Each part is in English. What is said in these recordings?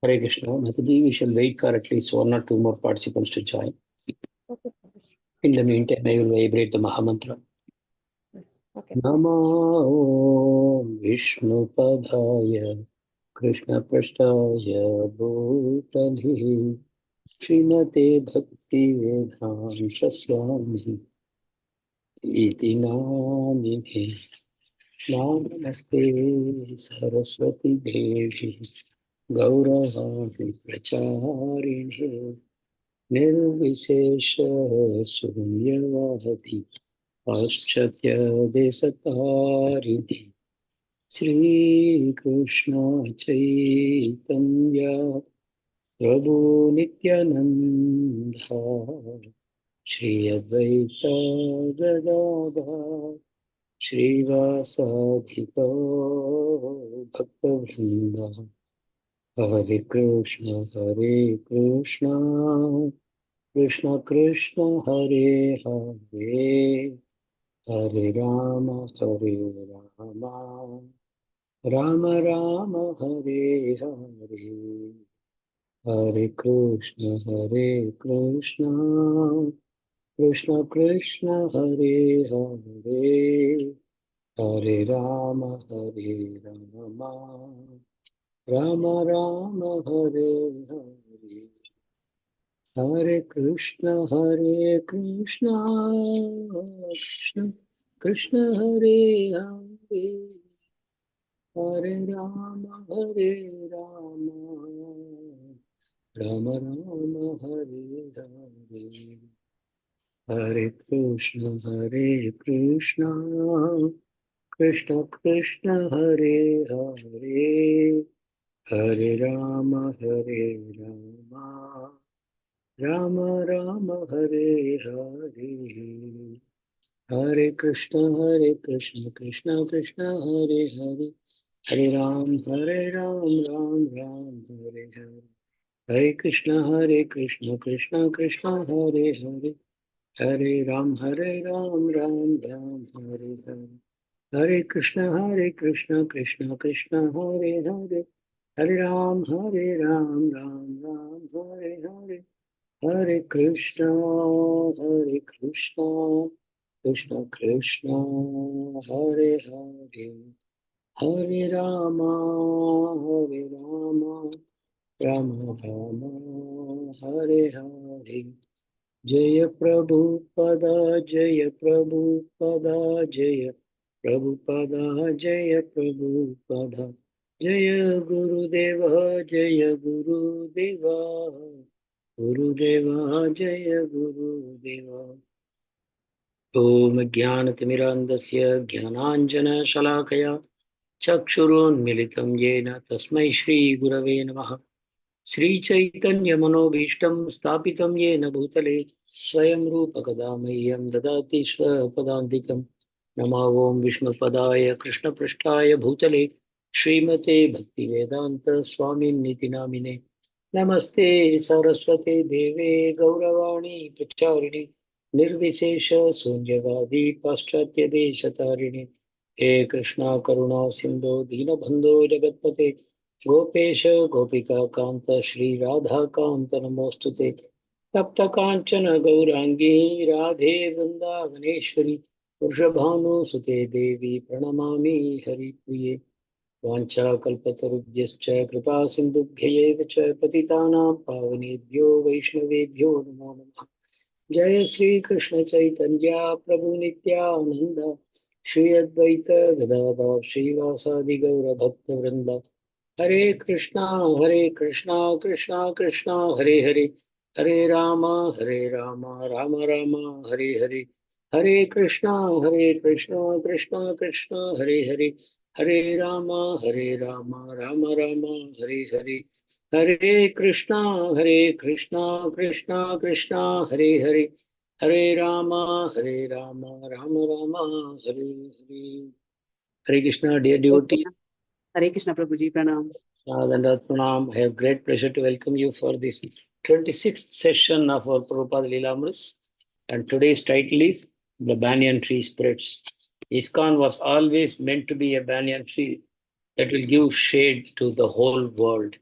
Hare Krishna. Mataji, we shall wait for at least one or two more participants to join. Okay. In the meantime, I will vibrate the Mahamantra. Okay. Namo Vishnupadaya Krishna Prasthaya Bhutale Srimate Bhakti Vedanta Swami Iti Namine Namaste Saraswati Devi Gauravani Pracharine Nirvishesha Sunyavadi Paschatya Desatarini Shri Krishna Chaitanya Prabhu Nityananda Shri Advaita Gadadhar Shri Vasadhika Bhaktavrinda Hare Krishna Krishna Krishna Hare Hare Hare Rama Rama Rama Hare Hare Hare Krishna Krishna Krishna Hare Hare Hare Rama Rama Rama Hare Hare Hare Krishna Krishna Krishna Hare Hare Hare Rama Rama Rama Hare Hare Hare Krishna Krishna Krishna Hare Hare Hare Rama Rama Rama Hare Hare Hare Krishna Krishna Krishna Hare Hare Hare Ram Ram Hare Hare Hare Krishna Krishna Krishna Hare Hare Hare Ram Ram Hare Hare Hare Krishna Krishna Krishna Hare Hare Hare Ram Ram Hare Hare Hare Krishna Krishna Krishna Hare Hare Hare Rama Rama Rama Hare Hare Jaya Prabhupada Jaya Prabhupada Jaya Prabhupada Jaya Prabhupada Jaya Gurudeva Jaya Gurudeva Gurudeva Jaya Gurudeva Om Jnanatimirandasya Jnananjana Chakshurunmilitam Yena Tasmai Shri Gurave Namaha Shri Chaitanya Manobhishtam Stapitam Yena Bhutale Swayam Rupa Kadamayyam Dadati Swapadandikam Nama Om Vishnu Padaya Krishna Prashtaya Bhutale Srimate Bhakti Vedanta Swami Niti Namine Namaste Saraswate Deve Gauravani Pracharini Nirvishesha Sunyavadi Paschatya Deshatarini He Krishna Karuna Sindhu Dinabandhu Jagatpate Gopesha Gopika Kanta Shri Radha Kanta Namostute Tapta Kanchana Gaurangi Radhe Vrindavaneshwari Vrishabhanu Sute Devi Pranamami Hari Priye Vancha Kalpatarubhyascha Kripa Sindhubhyayev Cha Patitanam Pavanebhyo Vaishnavebhyo Namo Namah Jai Sri Krishna Chaitanya Prabhu Nityananda Shri Advaita Gadadhar Srivasadi Gaura Bhakta Vrinda Hare Krishna Krishna Krishna Hare Hare Hare Rama Rama Rama Hare Hare Hare Krishna Krishna Krishna Hare Hare Hare Rama Rama Rama Hare Hare Hare Krishna Krishna Hare Hare Hare Rama Rama Rama Hare Hare Hare Krishna, dear devotees. Hare Krishna Prabhuji, pranams. Pranam. I have great pleasure to welcome you for this 26th session of our Prabhupada Leela Amrit. And today's title is the banyan tree spreads. ISKCON was always meant to be a banyan tree that will give shade to the whole world,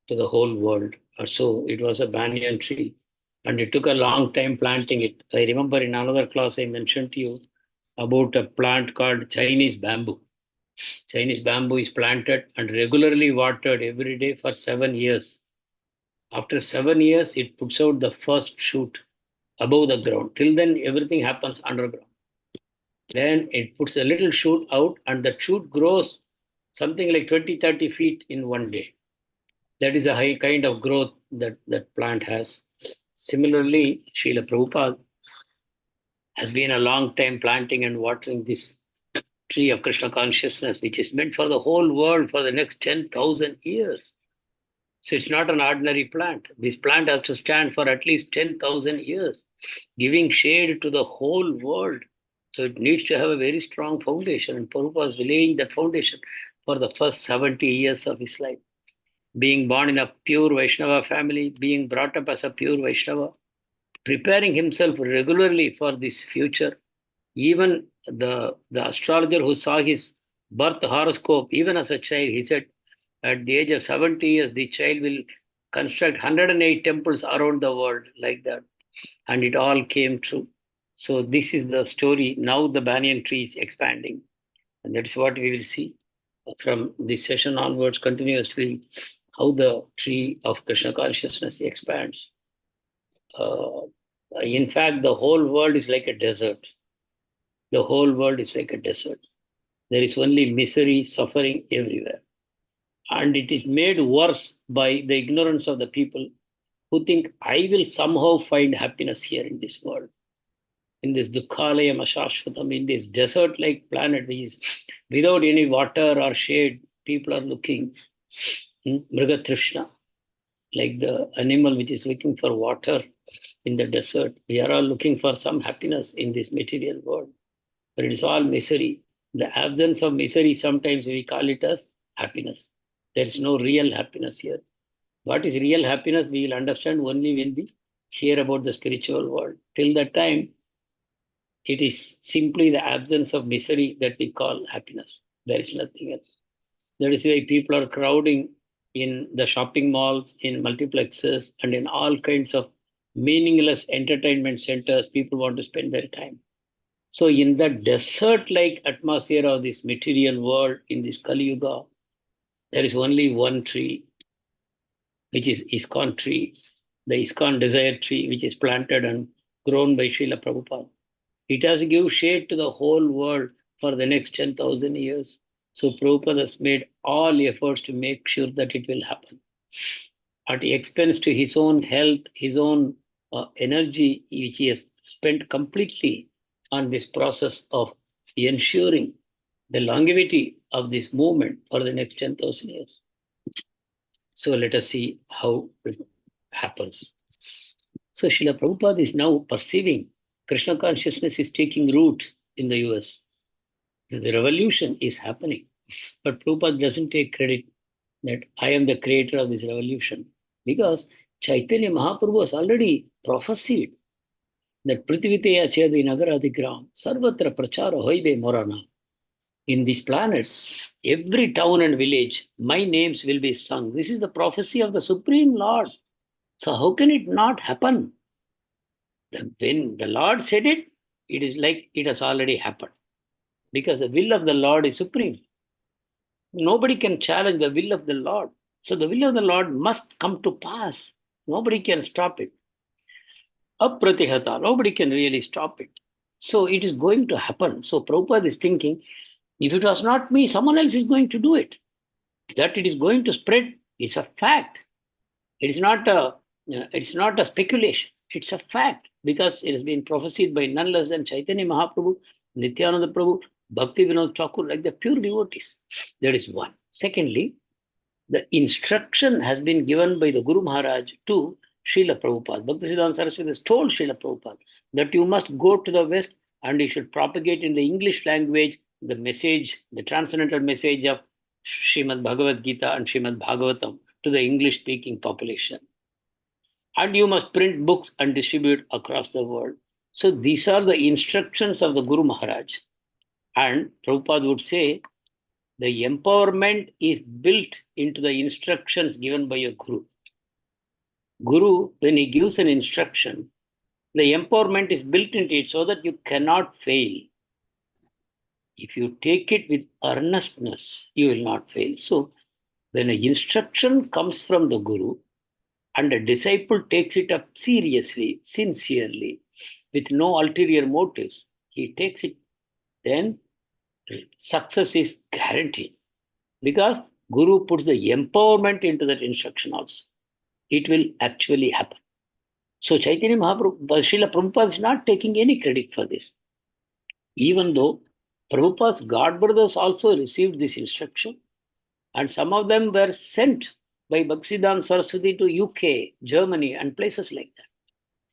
to the whole world. So it was a banyan tree. And it took a long time planting it. I remember in another class I mentioned to you about a plant called Chinese bamboo. Chinese bamboo is planted and regularly watered every day for 7 years. After 7 years, it puts out the first shoot above the ground. Till then, everything happens underground. Then it puts a little shoot out, and the shoot grows something like 20, 30 feet in one day. That is a high kind of growth that that plant has. Similarly, Srila Prabhupada has been a long time planting and watering this tree of Krishna consciousness, which is meant for the whole world for the next 10,000 years. So it's not an ordinary plant. This plant has to stand for at least 10,000 years, giving shade to the whole world. So it needs to have a very strong foundation. And Prabhupada was laying that foundation for the first 70 years of his life. Being born in a pure Vaishnava family, being brought up as a pure Vaishnava, preparing himself regularly for this future. Even the astrologer who saw his birth horoscope, even as a child, he said, at the age of 70 years, the child will construct 108 temples around the world like that. And it all came true. So this is the story. Now the banyan tree is expanding. And that's what we will see from this session onwards continuously, how the tree of Krishna consciousness expands. In fact, the whole world is like a desert. The whole world is like a desert. There is only misery, suffering everywhere. And it is made worse by the ignorance of the people who think, I will somehow find happiness here in this world, in this Dukhalayam Ashashvatam, in this desert-like planet, which is without any water or shade. People are looking, Mrigatrishna, like the animal which is looking for water in the desert. We are all looking for some happiness in this material world, but it is all misery. The absence of misery, sometimes we call it as happiness. There is no real happiness here. What is real happiness, we will understand only when we hear about the spiritual world. Till that time, it is simply the absence of misery that we call happiness. There is nothing else. That is why people are crowding in the shopping malls, in multiplexes, and in all kinds of meaningless entertainment centers. People want to spend their time. So in the desert-like atmosphere of this material world, in this Kali Yuga, there is only one tree, which is ISKCON tree, the ISKCON desire tree, which is planted and grown by Srila Prabhupada. It has to give shade to the whole world for the next 10,000 years. So Prabhupada has made all efforts to make sure that it will happen. At the expense to his own health, his own energy, which he has spent completely on this process of ensuring the longevity of this movement for the next 10,000 years. So let us see how it happens. So Srila Prabhupada is now perceiving Krishna consciousness is taking root in the US. The revolution is happening. But Prabhupada doesn't take credit that I am the creator of this revolution, because Chaitanya Mahaprabhu has already prophesied that Prithviteya Chedi Nagaradigram Sarvatra Prachara Hoibe Morana. In this planet, every town and village, my names will be sung. This is the prophecy of the Supreme Lord. So how can it not happen? When the Lord said it, it is like it has already happened. Because the will of the Lord is supreme. Nobody can challenge the will of the Lord. So the will of the Lord must come to pass. Nobody can stop it. Apratihata, nobody can really stop it. So it is going to happen. So Prabhupada is thinking, if it was not me, someone else is going to do it. That it is going to spread is a fact. It's not a speculation. It's a fact, because it has been prophesied by none less than Chaitanya Mahaprabhu, Nityananda Prabhu, Bhakti Vinod Thakur, like the pure devotees. That is one. Secondly, the instruction has been given by the Guru Maharaj to Srila Prabhupada. Bhaktisiddhanta Saraswati has told Srila Prabhupada that you must go to the West and you should propagate in the English language the message, the transcendental message of Srimad Bhagavad Gita and Srimad Bhagavatam to the English-speaking population. And you must print books and distribute across the world. So these are the instructions of the Guru Maharaj. And Prabhupada would say, the empowerment is built into the instructions given by a Guru. Guru, when he gives an instruction, the empowerment is built into it so that you cannot fail. If you take it with earnestness, you will not fail. So when an instruction comes from the Guru and a disciple takes it up seriously, sincerely, with no ulterior motives, he takes it, then success is guaranteed. Because Guru puts the empowerment into that instruction also. It will actually happen. So Chaitanya Mahaprabhu, Srila Prabhupada is not taking any credit for this. Even though Prabhupada's god brothers also received this instruction, and some of them were sent by Bhaktisiddhanta Saraswati to UK, Germany, and places like that.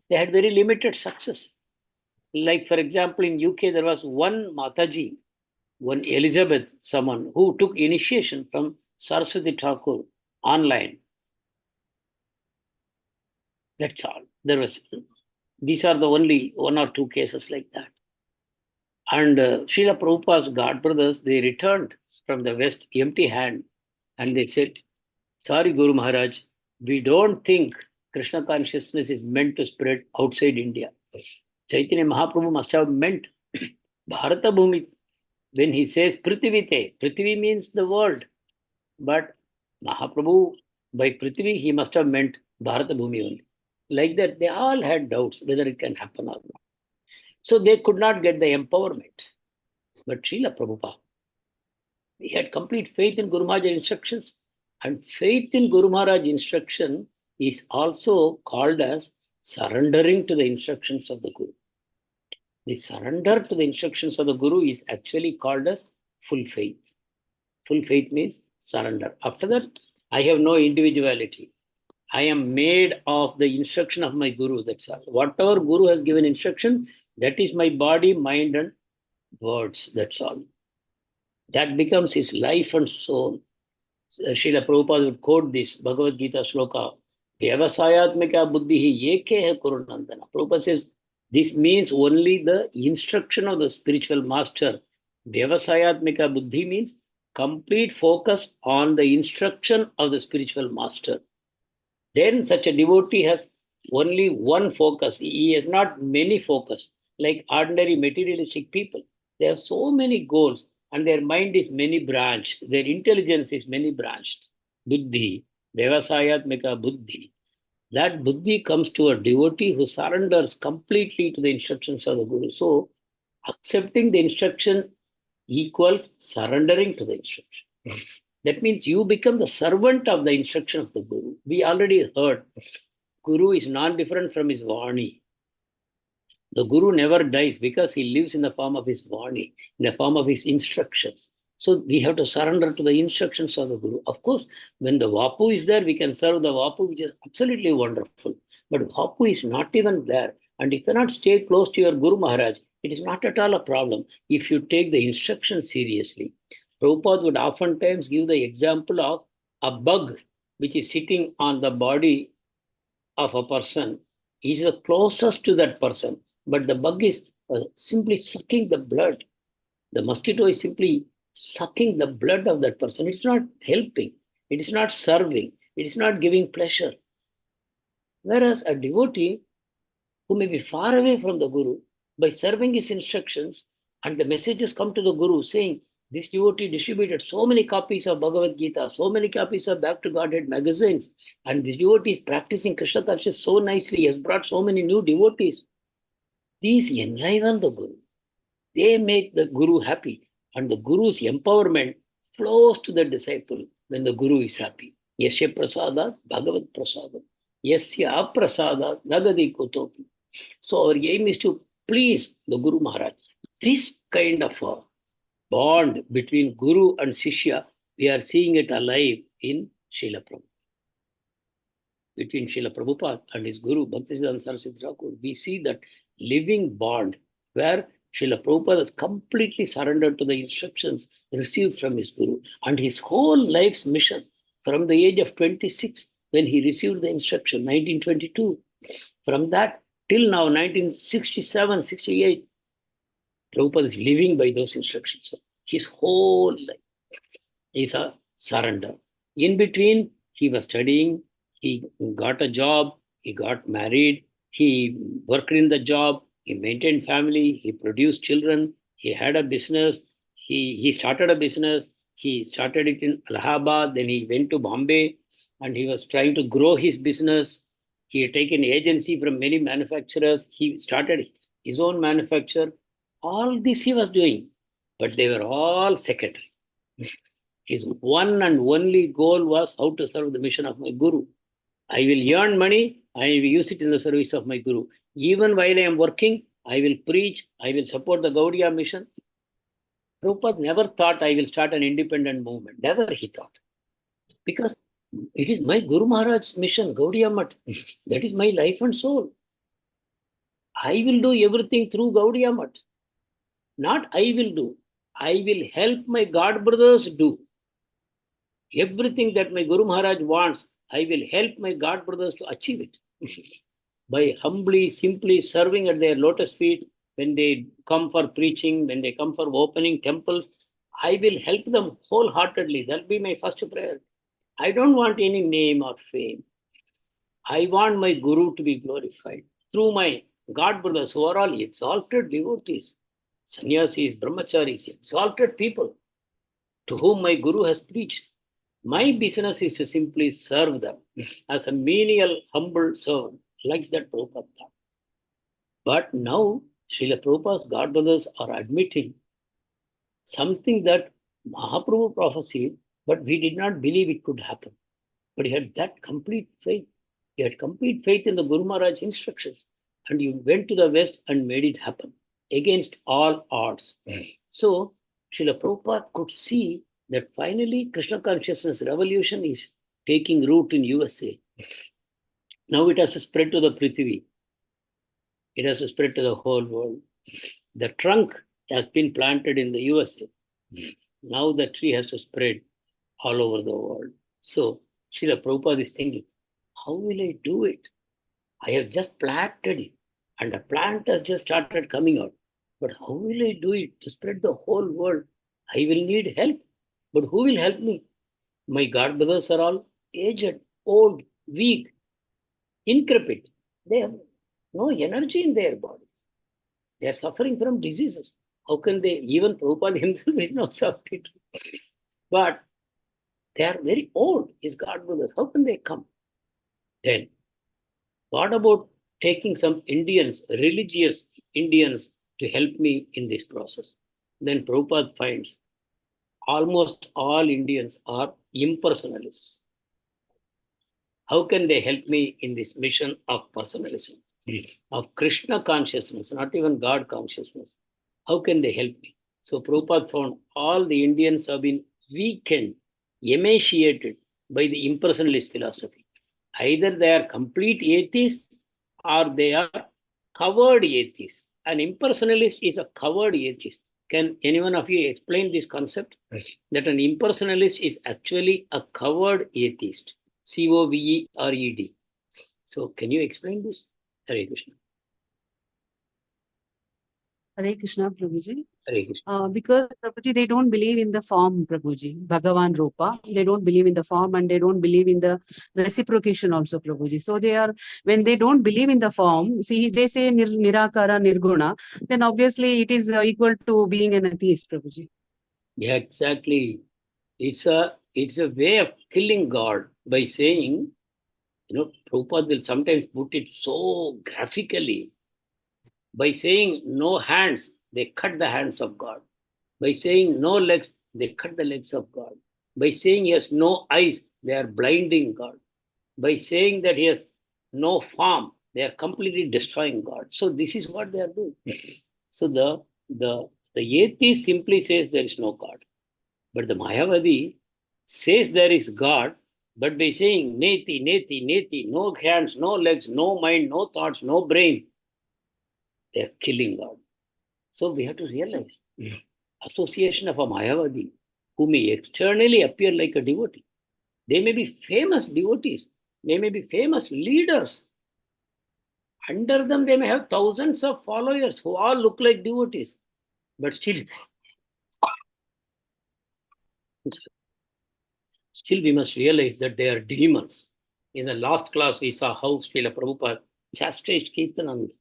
They had very limited success. Like, for example, in UK, there was one Mataji, one Elizabeth, someone who took initiation from Saraswati Thakur online. That's all. These are the only one or two cases like that. And Srila Prabhupada's god brothers, they returned from the West empty hand, and they said, sorry, Guru Maharaj, we don't think Krishna consciousness is meant to spread outside India. Chaitanya Mahaprabhu must have meant Bharata Bhumi. When he says Prithivite, Prithvi means the world. But Mahaprabhu, by Prithvi, he must have meant Bharata Bhumi only. Like that, they all had doubts whether it can happen or not. So they could not get the empowerment. But Srila Prabhupada, he had complete faith in Guru Maharaj's instructions. And faith in Guru Maharaj's instruction is also called as surrendering to the instructions of the Guru. The surrender to the instructions of the Guru is actually called as full faith. Full faith means surrender. After that, I have no individuality. I am made of the instruction of my Guru. That's all. Whatever Guru has given instruction, that is my body, mind, and words. That's all. That becomes his life and soul. Srila Prabhupada would quote this Bhagavad Gita sloka, Vyavasayatmika buddhihi yeke kurunandana. Prabhupada says, this means only the instruction of the spiritual master. Vyavasayatmika buddhi means complete focus on the instruction of the spiritual master. Then such a devotee has only one focus. He has not many focus, like ordinary materialistic people. They have so many goals and their mind is many branched. Their intelligence is many branched. Buddhi, Devasayatmika Buddhi. That Buddhi comes to a devotee who surrenders completely to the instructions of the Guru. So accepting the instruction equals surrendering to the instruction. That means you become the servant of the instruction of the Guru. We already heard Guru is non-different from his Vani. The Guru never dies because he lives in the form of his Vani, in the form of his instructions. So we have to surrender to the instructions of the Guru. Of course, when the Vapu is there, we can serve the Vapu, which is absolutely wonderful. But Vapu is not even there. And you cannot stay close to your Guru Maharaj. It is not at all a problem if you take the instructions seriously. Prabhupada would oftentimes give the example of a bug which is sitting on the body of a person. He is the closest to that person, but the bug is simply sucking the blood. The mosquito is simply sucking the blood of that person. It's not helping. It is not serving. It is not giving pleasure. Whereas a devotee who may be far away from the Guru, by serving his instructions, and the messages come to the Guru saying, this devotee distributed so many copies of Bhagavad Gita, so many copies of Back to Godhead magazines, and this devotee is practicing Krishna consciousness so nicely, he has brought so many new devotees. These enliven the Guru. They make the Guru happy, and the Guru's empowerment flows to the disciple when the Guru is happy. Yasya prasada Bhagavad prasada. Yasya aprasada nagadi kotopi. So our aim is to please the Guru Maharaj. This kind of a bond between Guru and Shishya, we are seeing it alive in Srila Prabhupada. Between Srila Prabhupada and his Guru, Bhaktisiddhanta Saraswati Thakur, we see that living bond where Srila Prabhupada has completely surrendered to the instructions received from his Guru. And his whole life's mission from the age of 26, when he received the instruction, 1922, from that, Till now, 1967, 68, Prabhupada is living by those instructions. His whole life is a surrender. In between, he was studying, he got a job, he got married, he worked in the job, he maintained family, he produced children, he had a business, he started a business, he started it in Allahabad, then he went to Bombay, and he was trying to grow his business. He had taken agency from many manufacturers, he started his own manufacturer. All this he was doing, but they were all secondary. His one and only goal was how to serve the mission of my Guru. I will earn money, I will use it in the service of my Guru. Even while I am working, I will preach, I will support the Gaudiya mission. Prabhupada never thought I will start an independent movement. Never he thought. Because it is my Guru Maharaj's mission, Gaudiya Mat. That is my life and soul. I will do everything through Gaudiya Mat. Not I will do. I will help my God brothers do. Everything that my Guru Maharaj wants, I will help my God brothers to achieve it. By humbly, simply serving at their lotus feet, when they come for preaching, when they come for opening temples, I will help them wholeheartedly. That'll be my first prayer. I don't want any name or fame. I want my Guru to be glorified through my God brothers who are all exalted devotees, sannyasis, brahmacharis, exalted people to whom my Guru has preached. My business is to simply serve them as a menial, humble servant, like that Prabhupada thought. But now, Srila Prabhupada's God brothers are admitting something that Mahaprabhu prophesied, but we did not believe it could happen. But he had that complete faith. He had complete faith in the Guru Maharaj's instructions. And you went to the West and made it happen against all odds. So, Srila Prabhupada could see that finally Krishna consciousness revolution is taking root in USA. Now it has to spread to the Prithvi. It has to spread to the whole world. The trunk has been planted in the USA. Now the tree has to spread all over the world. So Srila Prabhupada is thinking, how will I do it? I have just planted it and the plant has just started coming out. But how will I do it to spread the whole world? I will need help. But who will help me? My God brothers are all aged, old, weak, increpit. They have no energy in their bodies. They are suffering from diseases. How can they, even Prabhupada himself is not suffering. But they are very old, his God brothers. How can they come? Then, what about taking some Indians, religious Indians, to help me in this process? Then Prabhupada finds almost all Indians are impersonalists. How can they help me in this mission of personalism, of Krishna consciousness, not even God consciousness? How can they help me? So Prabhupada found all the Indians have been weakened, emaciated by the impersonalist philosophy. Either they are complete atheists or they are covered atheists. An impersonalist is a covered atheist. Can anyone of you explain this concept? That an impersonalist is actually a covered atheist. COVERED. So can you explain this? Hare Krishna. Hare Krishna, Prabhuji. Hare Krishna. Because Prabhuji, they don't believe in the form, Prabhuji, Bhagavan Rupa. They don't believe in the form and they don't believe in the reciprocation also, Prabhuji. So they are, when they don't believe in the form, see, they say Nirakara, Nirguna, then obviously it is equal to being an atheist, Prabhuji. Yeah, exactly. It's a way of killing God by saying, Prabhupada will sometimes put it so graphically. By saying no hands, they cut the hands of God. By saying no legs, they cut the legs of God. By saying he has no eyes, they are blinding God. By saying that he has no form, they are completely destroying God. So this is what they are doing. So the atheist simply says there is no God. But the Mayavadi says there is God, but by saying neti, neti, neti, no hands, no legs, no mind, no thoughts, no brain, they are killing God. So we have to realize association of a Mayavadi who may externally appear like a devotee. They may be famous devotees. They may be famous leaders. Under them, they may have thousands of followers who all look like devotees, but still we must realize that they are demons. In the last class, we saw how Srila Prabhupada chastised Kirtananda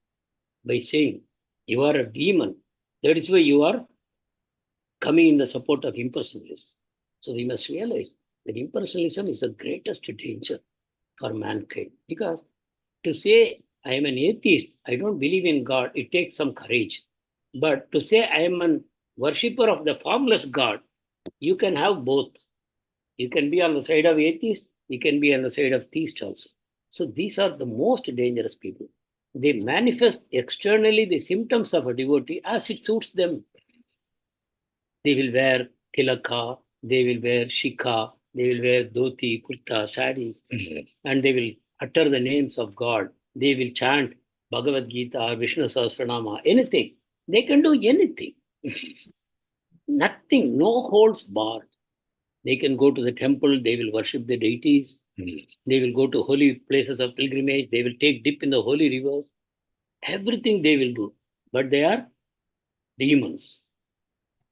by saying, you are a demon. That is why you are coming in the support of impersonalists. So we must realize that impersonalism is the greatest danger for mankind. Because to say I am an atheist, I don't believe in God, it takes some courage. But to say I am a worshipper of the formless God, you can have both. You can be on the side of atheist, you can be on the side of theist also. So these are the most dangerous people. They manifest externally the symptoms of a devotee as it suits them. They will wear tilaka, they will wear shikha, they will wear dhoti, kurta, saris, and they will utter the names of God. They will chant Bhagavad Gita or Vishnu Sahasranama, anything. They can do anything. Nothing, no holds barred. They can go to the temple, they will worship the deities. They will go to holy places of pilgrimage, they will take dip in the holy rivers. Everything they will do. But they are demons.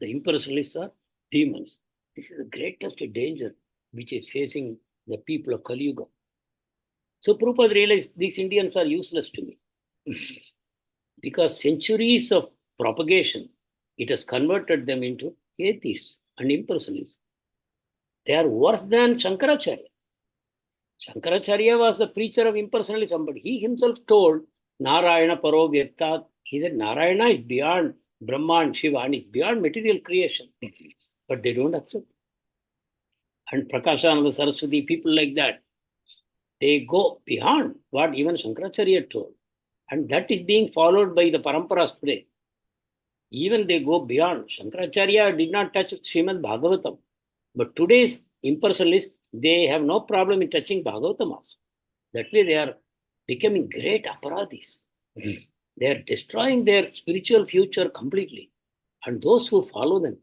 The impersonalists are demons. This is the greatest danger which is facing the people of Kali Yuga. So Prabhupada realized these Indians are useless to me. Because centuries of propagation, it has converted them into atheists and impersonalists. They are worse than Shankaracharya. Shankaracharya was the preacher of impersonalism, but he himself told Narayana Paro Vyaktat. He said Narayana is beyond Brahma and Shiva and is beyond material creation. But they don't accept. And Prakashananda Saraswati, people like that, they go beyond what even Shankaracharya told. And that is being followed by the paramparas today. Even they go beyond. Shankaracharya did not touch Srimad Bhagavatam. But today's impersonalists, they have no problem in touching Bhagavatam also. That way they are becoming great aparadhis. They are destroying their spiritual future completely. And those who follow them,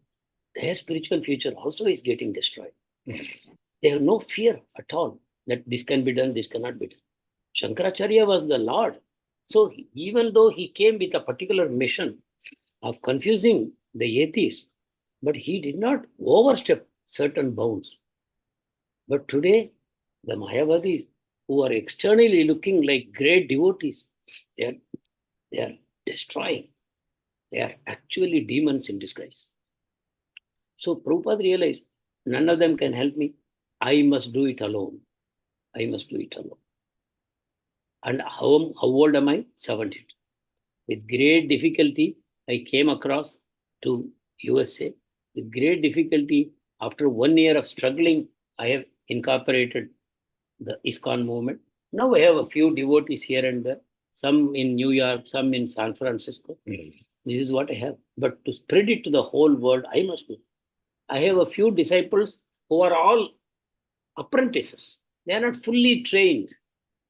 their spiritual future also is getting destroyed. They have no fear at all that this can be done, this cannot be done. Shankaracharya was the Lord. So even though he came with a particular mission of confusing the atheists, but he did not overstep certain bounds. But today, the Mayavadis, who are externally looking like great devotees, they are destroying. They are actually demons in disguise. So Prabhupada realized none of them can help me. I must do it alone. I must do it alone. And how old am I? 70. With great difficulty, I came across to USA. With great difficulty, after 1 year of struggling, I have incorporated the ISKCON movement. Now I have a few devotees here and there, some in New York, some in San Francisco. This is what I have. But to spread it to the whole world, I must do. I have a few disciples who are all apprentices. They are not fully trained.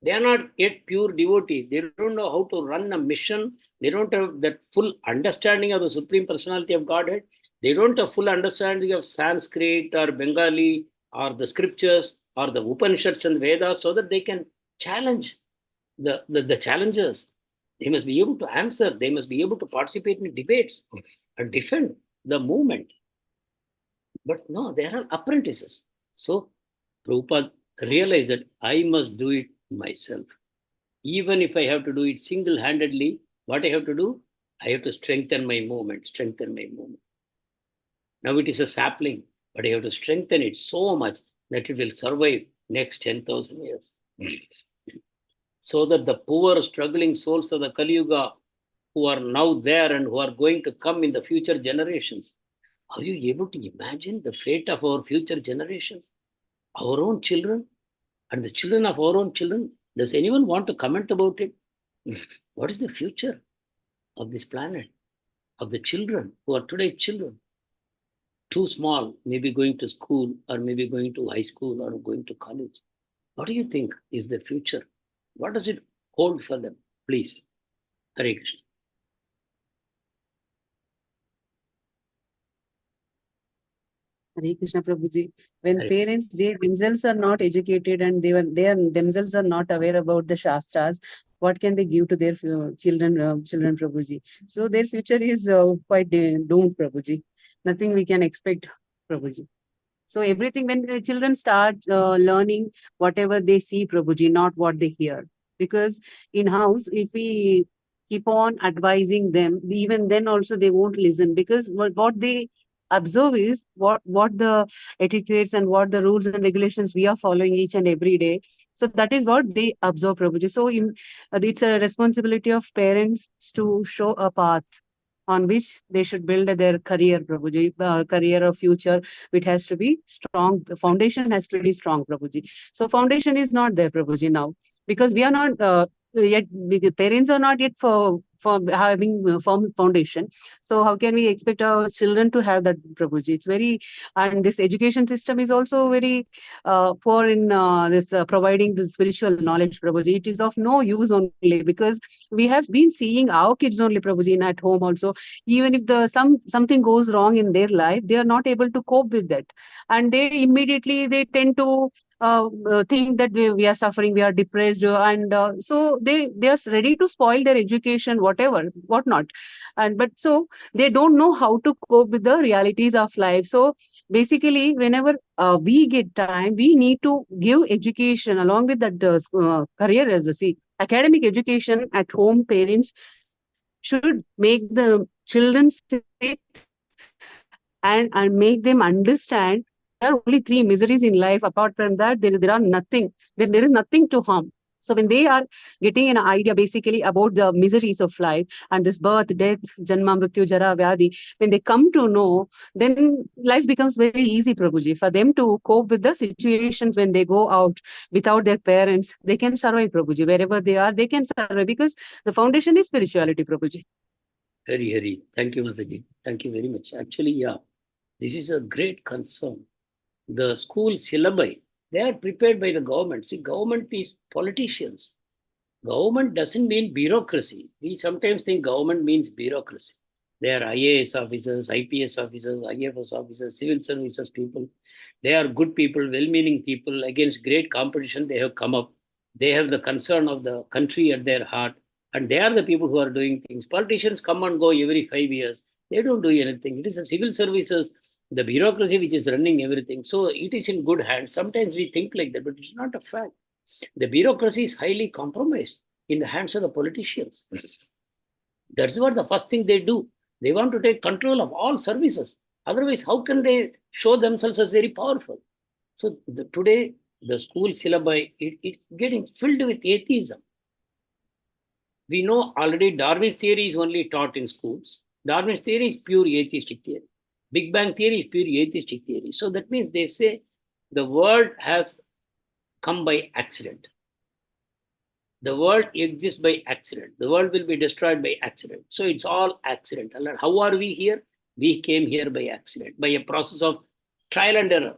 They are not yet pure devotees. They don't know how to run a mission. They don't have that full understanding of the Supreme Personality of Godhead. They don't have full understanding of Sanskrit or Bengali or the scriptures or the Upanishads and Vedas so that they can challenge the challengers. They must be able to answer. They must be able to participate in debates and defend the movement. But no, they are apprentices. So Prabhupada realized that I must do it myself. Even if I have to do it single-handedly, what I have to do? I have to strengthen my movement, strengthen my movement. Now it is a sapling, but I have to strengthen it so much that it will survive next 10,000 years. So that the poor, struggling souls of the Kali Yuga who are now there and who are going to come in the future generations, are you able to imagine the fate of our future generations? Our own children and the children of our own children? Does anyone want to comment about it? What is the future of this planet, of the children who are today children? Too small, maybe going to school or maybe going to high school or going to college. What do you think is the future? What does it hold for them? Please, Hare Krishna. Hare Krishna Prabhuji. When Hare. parents they themselves are not educated and themselves are not aware about the shastras, what can they give to their children Prabhuji? So their future is quite doomed Prabhuji. Nothing we can expect Prabhuji. So everything when the children start learning whatever they see, Prabhuji, not what they hear. Because in house, if we keep on advising them, even then also they won't listen because what they observe is what the etiquettes and what the rules and regulations we are following each and every day. So that is what they observe, Prabhuji. So it's a responsibility of parents to show a path on which they should build their career, Prabhuji, career or future. It has to be strong. The foundation has to be strong, Prabhuji. So foundation is not there, Prabhuji, now because we are not yet. Parents are not yet for having firm foundation. So how can we expect our children to have that, Prabhuji? It's very and this education system is also very poor in this providing the spiritual knowledge, Prabhuji. It is of no use only because we have been seeing our kids only, Prabhuji, in at home also. Even if something goes wrong in their life, they are not able to cope with that, and they tend to think that we are suffering, we are depressed, and so they are ready to spoil their education, whatever, whatnot, and but so they don't know how to cope with the realities of life. So basically, whenever we get time, we need to give education along with that career as a see academic education at home. Parents should make the children sit and make them understand there are only three miseries in life. Apart from that, there are nothing. There is nothing to harm. So when they are getting an idea basically about the miseries of life and this birth, death, janma, mrityu, jara, vyadi, when they come to know, then life becomes very easy, Prabhuji, for them to cope with the situations when they go out without their parents. They can survive, Prabhuji. Wherever they are, they can survive because the foundation is spirituality, Prabhuji. Hari. Thank you, Mataji. Thank you very much. Actually, yeah, this is a great concern. The school syllabi, they are prepared by the government. See, government is politicians. Government doesn't mean bureaucracy. We sometimes think government means bureaucracy. They are IAS officers, IPS officers, IFS officers, civil services people. They are good people, well-meaning people. Against great competition, they have come up. They have the concern of the country at their heart. And they are the people who are doing things. Politicians come and go every 5 years. They don't do anything. It is the civil services, the bureaucracy which is running everything. So it is in good hands. Sometimes we think like that, but it's not a fact. The bureaucracy is highly compromised in the hands of the politicians. That's what the first thing they do. They want to take control of all services. Otherwise, how can they show themselves as very powerful? So today, the school syllabi, it's getting filled with atheism. We know already Darwin's theory is only taught in schools. Darwin's theory is pure atheistic theory. Big Bang theory is pure atheistic theory. So that means they say the world has come by accident. The world exists by accident. The world will be destroyed by accident. So it's all accidental. And how are we here? We came here by accident, by a process of trial and error.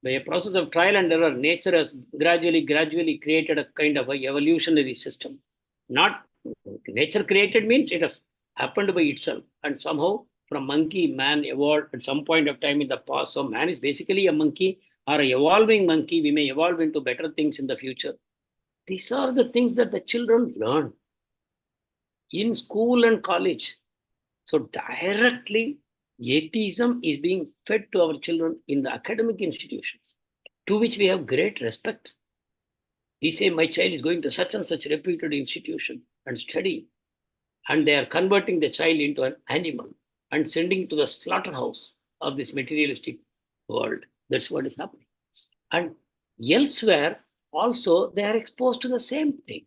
By a process of trial and error, nature has gradually created a kind of a evolutionary system. Not nature created means it has happened by itself. And somehow from monkey, man evolved at some point of time in the past. So man is basically a monkey or an evolving monkey. We may evolve into better things in the future. These are the things that the children learn in school and college. So directly, atheism is being fed to our children in the academic institutions, to which we have great respect. We say, my child is going to such and such reputed institution and study, and they are converting the child into an animal and sending to the slaughterhouse of this materialistic world. That's what is happening. And elsewhere, also, they are exposed to the same thing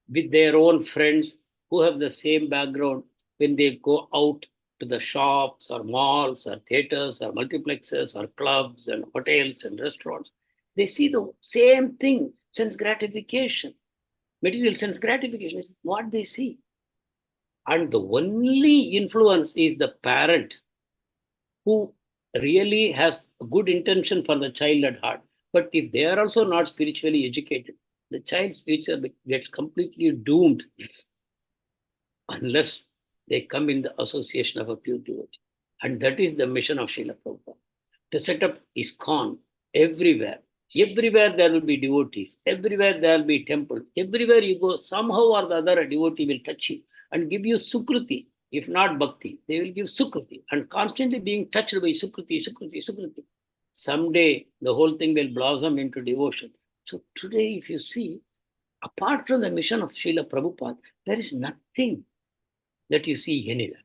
with their own friends who have the same background when they go out to the shops or malls or theaters or multiplexes or clubs and hotels and restaurants. They see the same thing, sense gratification. Material sense gratification is what they see. And the only influence is the parent who really has a good intention for the child at heart. But if they are also not spiritually educated, the child's future gets completely doomed unless they come in the association of a pure devotee. And that is the mission of Srila Prabhupada, to set up ISKCON everywhere. Everywhere there will be devotees. Everywhere there will be temples. Everywhere you go, somehow or the other, a devotee will touch you and give you sukruti. If not bhakti, they will give sukruti. And constantly being touched by sukruti, sukruti, sukruti. Someday, the whole thing will blossom into devotion. So today, if you see, apart from the mission of Srila Prabhupada, there is nothing that you see anywhere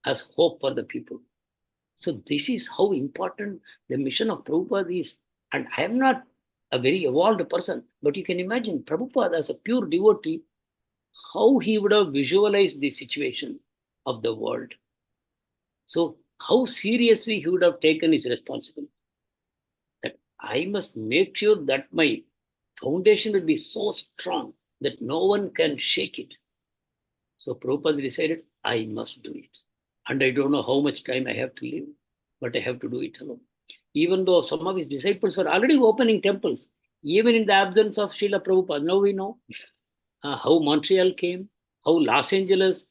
as hope for the people. So this is how important the mission of Prabhupada is. And I am not a very evolved person, but you can imagine Prabhupada as a pure devotee, how he would have visualized the situation of the world. So how seriously he would have taken his responsibility. That I must make sure that my foundation will be so strong that no one can shake it. So Prabhupada decided, I must do it. And I don't know how much time I have to live, but I have to do it alone. Even though some of his disciples were already opening temples, even in the absence of Srila Prabhupada. Now we know how Montreal came, how Los Angeles,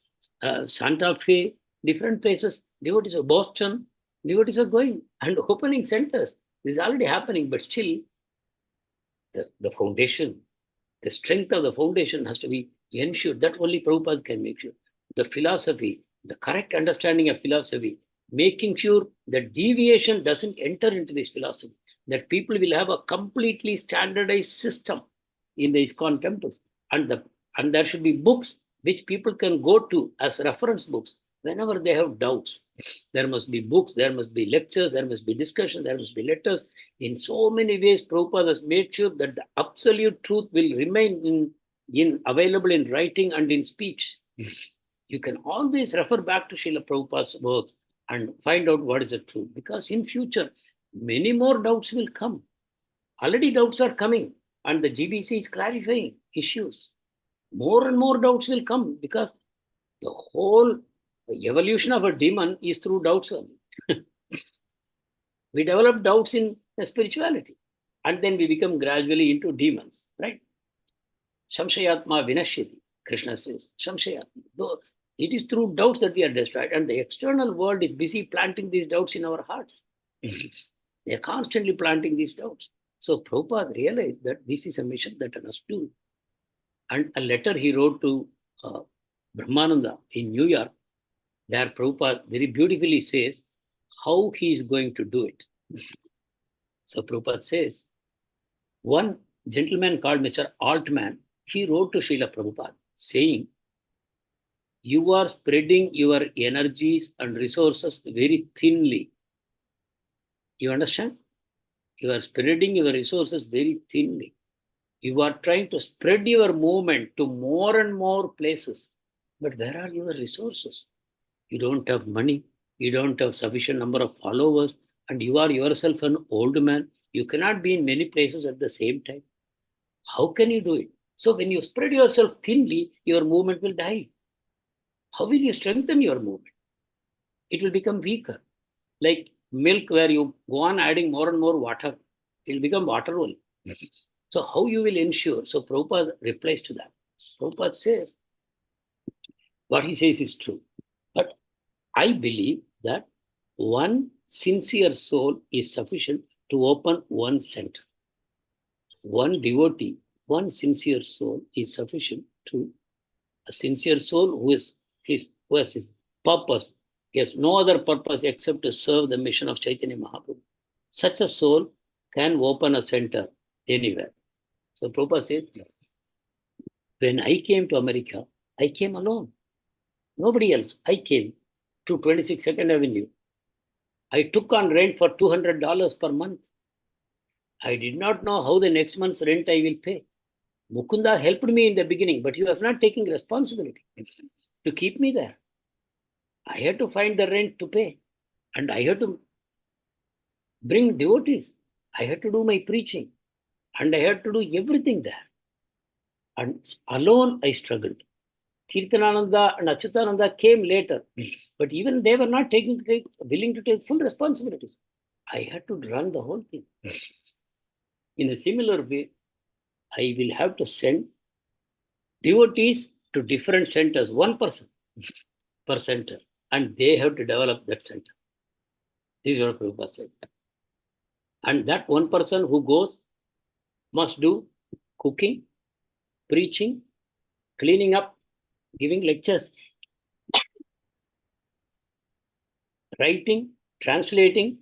Santa Fe, different places, devotees of Boston, devotees are going and opening centers. This is already happening, but still the foundation, the strength of the foundation has to be ensured. That only Prabhupada can make sure. The philosophy, the correct understanding of philosophy, making sure that deviation doesn't enter into this philosophy, that people will have a completely standardized system in the ISKCON temples. And there should be books which people can go to as reference books whenever they have doubts. There must be books, there must be lectures, there must be discussion, there must be letters. In so many ways, Prabhupada has made sure that the absolute truth will remain available in writing and in speech. You can always refer back to Srila Prabhupada's works and find out what is the truth. Because in future, many more doubts will come. Already doubts are coming, and the GBC is clarifying issues. More and more doubts will come because the whole evolution of a demon is through doubts only. We develop doubts in spirituality, and then we become gradually into demons, right? Samshayatma vinashyati, Krishna says. Samshayatma. Though it is through doubts that we are destroyed, and the external world is busy planting these doubts in our hearts. They are constantly planting these doubts. So Prabhupada realized that this is a mission that I must do. And a letter he wrote to Brahmananda in New York, there Prabhupada very beautifully says how he is going to do it. So Prabhupada says, one gentleman called Mr. Altman, he wrote to Srila Prabhupada saying, you are spreading your energies and resources very thinly. You understand? You are spreading your resources very thinly. You are trying to spread your movement to more and more places. But where are your resources? You don't have money. You don't have sufficient number of followers. And you are yourself an old man. You cannot be in many places at the same time. How can you do it? So when you spread yourself thinly, your movement will die. How will you strengthen your movement? It will become weaker. Like milk where you go on adding more and more water, it will become water only. So how you will ensure? So Prabhupada replies to that. Prabhupada says, what he says is true. But I believe that one sincere soul is sufficient to open one center. One devotee, one sincere soul is sufficient to a sincere soul who has his purpose. He has no other purpose except to serve the mission of Chaitanya Mahaprabhu. Such a soul can open a center anywhere. So Prabhupada says, when I came to America, I came alone. Nobody else. I came to 26 Second Avenue. I took on rent for $200 per month. I did not know how the next month's rent I will pay. Mukunda helped me in the beginning, but he was not taking responsibility to keep me there. I had to find the rent to pay, and I had to bring devotees. I had to do my preaching, and I had to do everything there. And alone I struggled. Kirtanananda and Achyutananda came later, but even they were not willing to take full responsibilities. I had to run the whole thing. In a similar way, I will have to send devotees to different centers, one person per center, and they have to develop that center. This is what Prabhupada said. And that one person who goes must do cooking, preaching, cleaning up, giving lectures, writing, translating,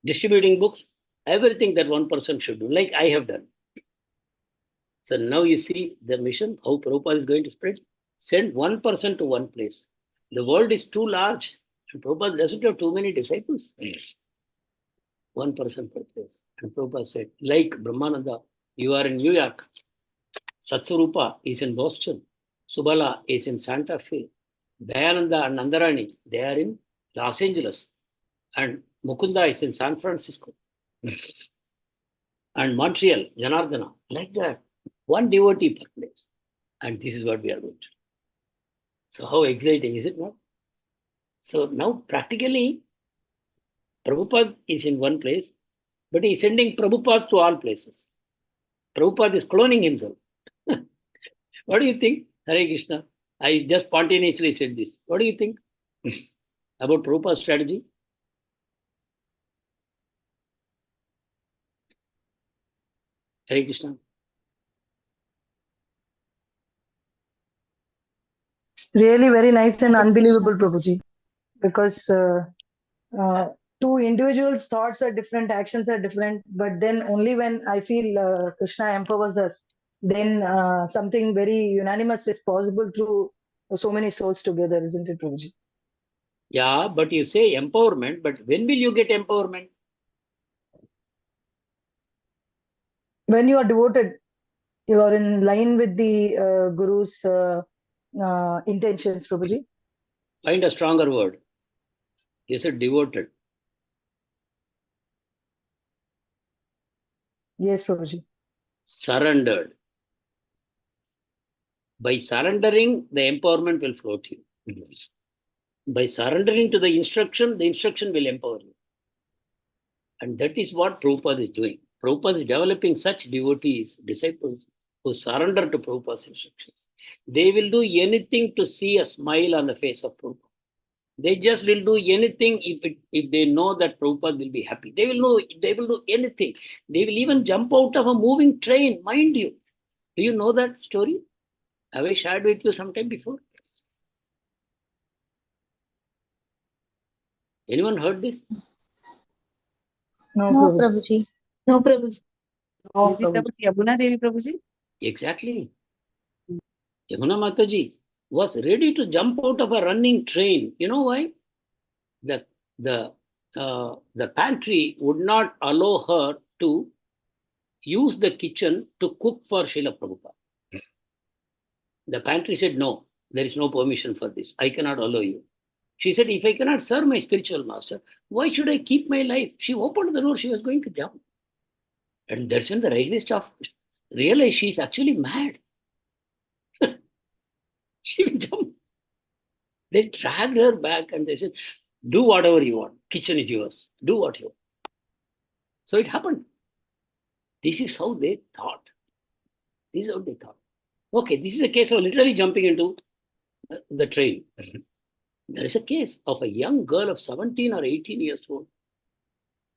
distributing books, everything that one person should do, like I have done. So now you see the mission, how Prabhupada is going to spread. Send one person to one place. The world is too large, and Prabhupada doesn't have too many disciples. One person per place. And Prabhupada said, like Brahmananda, you are in New York. Satsarupa is in Boston. Subala is in Santa Fe. Dayananda and Nandarani, they are in Los Angeles. And Mukunda is in San Francisco. And Montreal, Janardana, like that. One devotee per place. And this is what we are going to do. So how exciting, is it not? So now practically, Prabhupada is in one place, but he is sending Prabhupada to all places. Prabhupada is cloning himself. What do you think, Hare Krishna? I just spontaneously said this. What do you think about Prabhupada's strategy? Hare Krishna. Really very nice and unbelievable, Prabhuji. Because two individuals' thoughts are different, actions are different, but then only when I feel Krishna empowers us, then something very unanimous is possible through so many souls together, isn't it, Prabhuji? Yeah, but you say empowerment, but when will you get empowerment? When you are devoted, you are in line with the Guru's intentions, Prabhuji. Find a stronger word. You said devoted. Yes, Prabhuji. Surrendered. By surrendering, the empowerment will flow to you. By surrendering to the instruction will empower you. And that is what Prabhupada is doing. Prabhupada is developing such devotees, disciples, who surrender to Prabhupada's instructions. They will do anything to see a smile on the face of Prabhupada. They just will do anything if they know that Prabhupada will be happy. They will do anything. They will even jump out of a moving train, mind you. Do you know that story? Have I shared with you sometime before? Anyone heard this? No, No, Prabhuji. Prabhuji. No, Prabhuji. No, Is it Prabhuji. about Yamuna Devi, Prabhuji? Exactly. Yamuna Mataji was ready to jump out of a running train. You know why? The pantry would not allow her to use the kitchen to cook for Srila Prabhupada. The pantry said, no, there is no permission for this. I cannot allow you. She said, if I cannot serve my spiritual master, why should I keep my life? She opened the door, she was going to jump. And that's when the railway staff realized she's actually mad. She will jump. They dragged her back and they said, do whatever you want. Kitchen is yours. Do what you want. So it happened. This is how they thought. This is how they thought. Okay, this is a case of literally jumping into the train. There is a case of a young girl of 17 or 18 years old.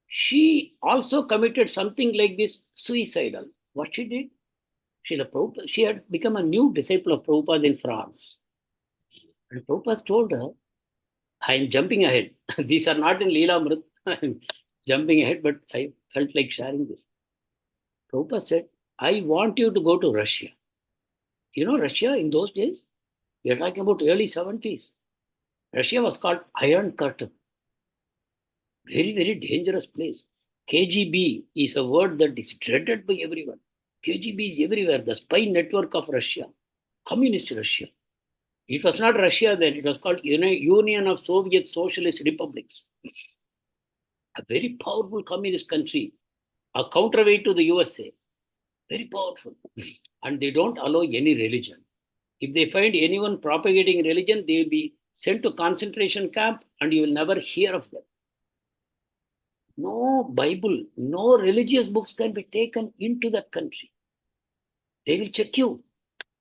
She also committed something like this, suicidal. What she did? She had become a new disciple of Prabhupada in France. And Prabhupada told her, I'm jumping ahead. These are not in Leela Amrit. I'm jumping ahead, but I felt like sharing this. Prabhupada said, I want you to go to Russia. You know, Russia in those days, we are talking about early 70s. Russia was called Iron Curtain. Very, very dangerous place. KGB is a word that is dreaded by everyone. KGB is everywhere, the spy network of Russia, communist Russia. It was not Russia then, it was called Union of Soviet Socialist Republics. A very powerful communist country, a counterweight to the USA. Very powerful. And they don't allow any religion. If they find anyone propagating religion, they will be sent to concentration camp and you will never hear of them. No Bible, no religious books can be taken into that country. They will check you.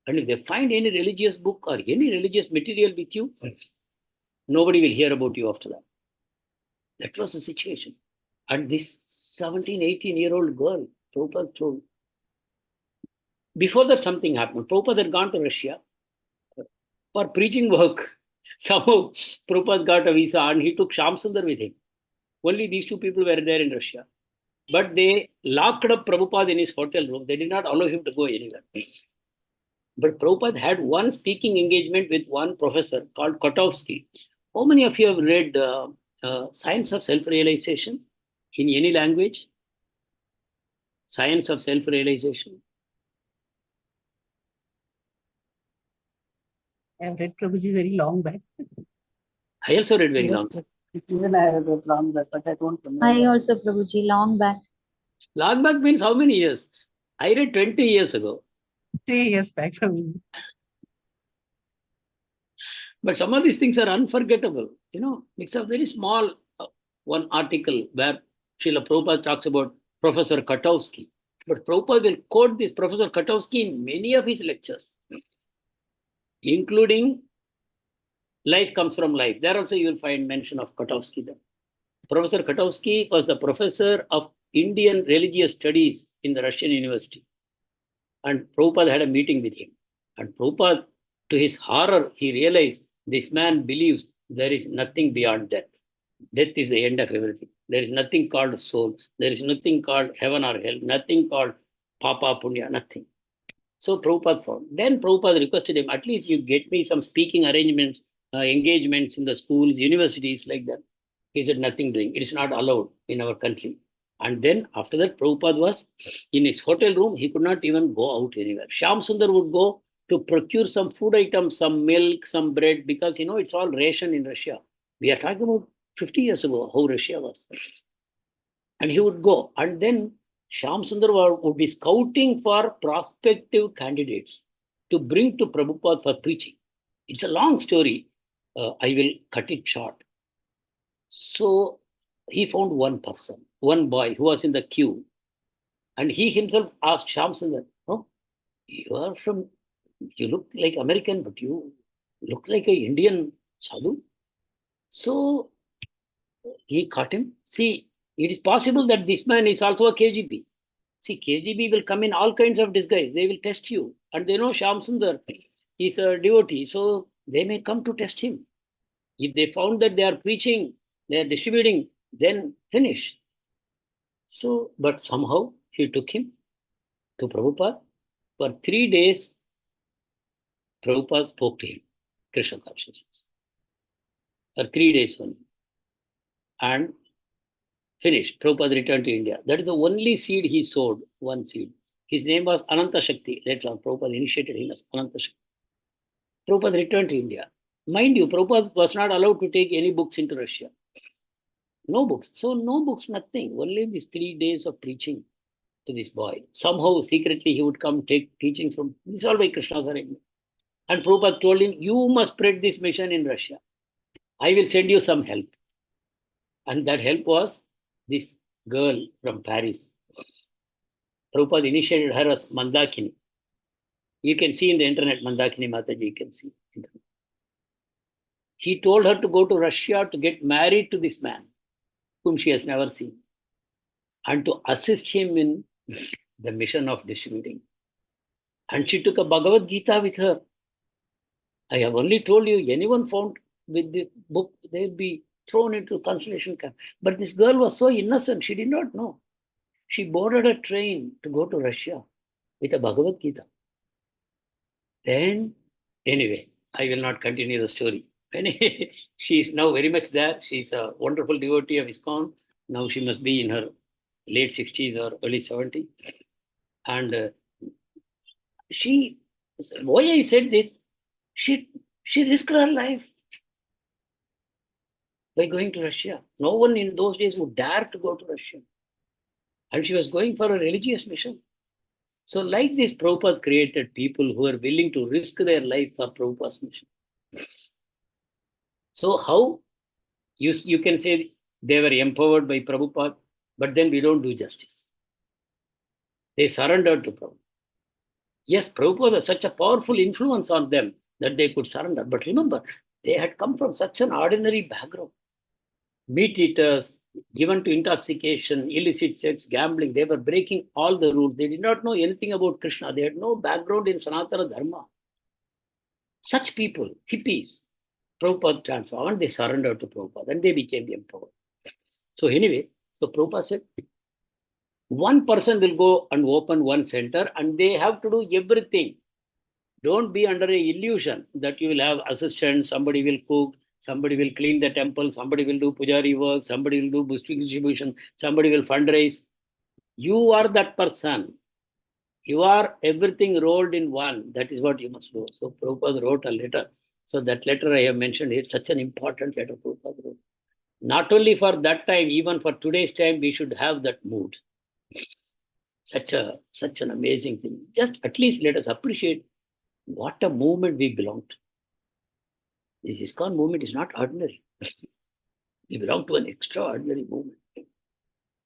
And if they find any religious book or any religious material with you, nobody will hear about you after that. That was the situation. And this 17, 18-year-old girl, Prabhupada told, before that something happened. Prabhupada had gone to Russia for preaching work. Somehow Prabhupada got a visa and he took Shyam Sundar with him. Only these two people were there in Russia. But they locked up Prabhupada in his hotel room. They did not allow him to go anywhere. But Prabhupada had one speaking engagement with one professor called Kotovsky. How many of you have read Science of Self-Realization in any language? Science of Self-Realization. I've read Prabhuji very long back. I also read very Yes, long. even I have read long back, but I don't remember. I also, Prabhuji, long back. Long back means how many years? I read 20 years ago. 3 years back, Prabhuji. But some of these things are unforgettable. You know, it's a very small one article where Srila Prabhupada talks about Professor Katowski. But Prabhupada will quote this Professor Katowski in many of his lectures, including Life Comes from Life. There also you will find mention of Katowski there. Professor Katowski was the professor of Indian religious studies in the Russian university. And Prabhupada had a meeting with him. And Prabhupada, to his horror, he realized this man believes there is nothing beyond death. Death is the end of everything. There is nothing called soul. There is nothing called heaven or hell. Nothing called papa, punya, nothing. So Prabhupada found. Then Prabhupada requested him, at least you get me some speaking arrangements, engagements in the schools, universities like that. He said, nothing doing. It is not allowed in our country. And then after that, Prabhupada was in his hotel room. He could not even go out anywhere. Shyam Sundar would go to procure some food items, some milk, some bread, because, you know, it's all ration in Russia. We are talking about 50 years ago, how Russia was. And he would go. And then Shyam Sundar would be scouting for prospective candidates to bring to Prabhupada for preaching. It's a long story. I will cut it short. So he found one person, one boy who was in the queue. And he himself asked Shyam Sundar, oh, you look like American, but you look like an Indian sadhu. So he caught him. See, it is possible that this man is also a KGB. See, KGB will come in all kinds of disguise. They will test you. And they know Shyam Sundar is a devotee. So they may come to test him. If they found that they are preaching, they are distributing, then finish. So, but somehow he took him to Prabhupada. For 3 days, Prabhupada spoke to him, Krishna consciousness. For 3 days only. And finished. Prabhupada returned to India. That is the only seed he sowed, one seed. His name was Ananta Shakti. Later on, Prabhupada initiated him as Ananta Shakti. Prabhupada returned to India. Mind you, Prabhupada was not allowed to take any books into Russia. No books. So no books, nothing. Only these 3 days of preaching to this boy. Somehow, secretly, he would come take teaching from, this is all by Krishna's arrangement. And Prabhupada told him, you must spread this mission in Russia. I will send you some help. And that help was this girl from Paris. Prabhupada initiated her as Mandakini. You can see in the internet, Mandakini Mataji, you can see. He told her to go to Russia to get married to this man, whom she has never seen, and to assist him in the mission of distributing. And she took a Bhagavad Gita with her. I have only told you, anyone found with the book, they'll be thrown into concentration camp. But this girl was so innocent, she did not know. She boarded a train to go to Russia with a Bhagavad Gita. Then, anyway, I will not continue the story. Anyway, she is now very much there. She is a wonderful devotee of ISKCON. Now she must be in her late 60s or early 70s. And why I said this, she risked her life by going to Russia. No one in those days would dare to go to Russia. And she was going for a religious mission. So like this, Prabhupada created people who are willing to risk their life for Prabhupada's mission. So how you can say they were empowered by Prabhupada, but then we don't do justice. They surrendered to Prabhupada. Yes, Prabhupada has such a powerful influence on them that they could surrender. But remember, they had come from such an ordinary background. meat eaters, given to intoxication, illicit sex, gambling. They were breaking all the rules. They did not know anything about Krishna. They had no background in Sanatana Dharma. Such people, hippies, Prabhupada transformed, they surrendered to Prabhupada and they became empowered. So anyway, so Prabhupada said, one person will go and open one center and they have to do everything. Don't be under a illusion that you will have assistants, somebody will cook, somebody will clean the temple, somebody will do pujari work, somebody will do boosting distribution, somebody will fundraise. You are that person. You are everything rolled in one. That is what you must do. So Prabhupada wrote a letter. So that letter I have mentioned here, such an important letter Prabhupada wrote. Not only for that time, even for today's time, we should have that mood. Such an amazing thing. Just at least let us appreciate what a movement we belong to. This ISKCON movement is not ordinary. We belong to an extraordinary movement.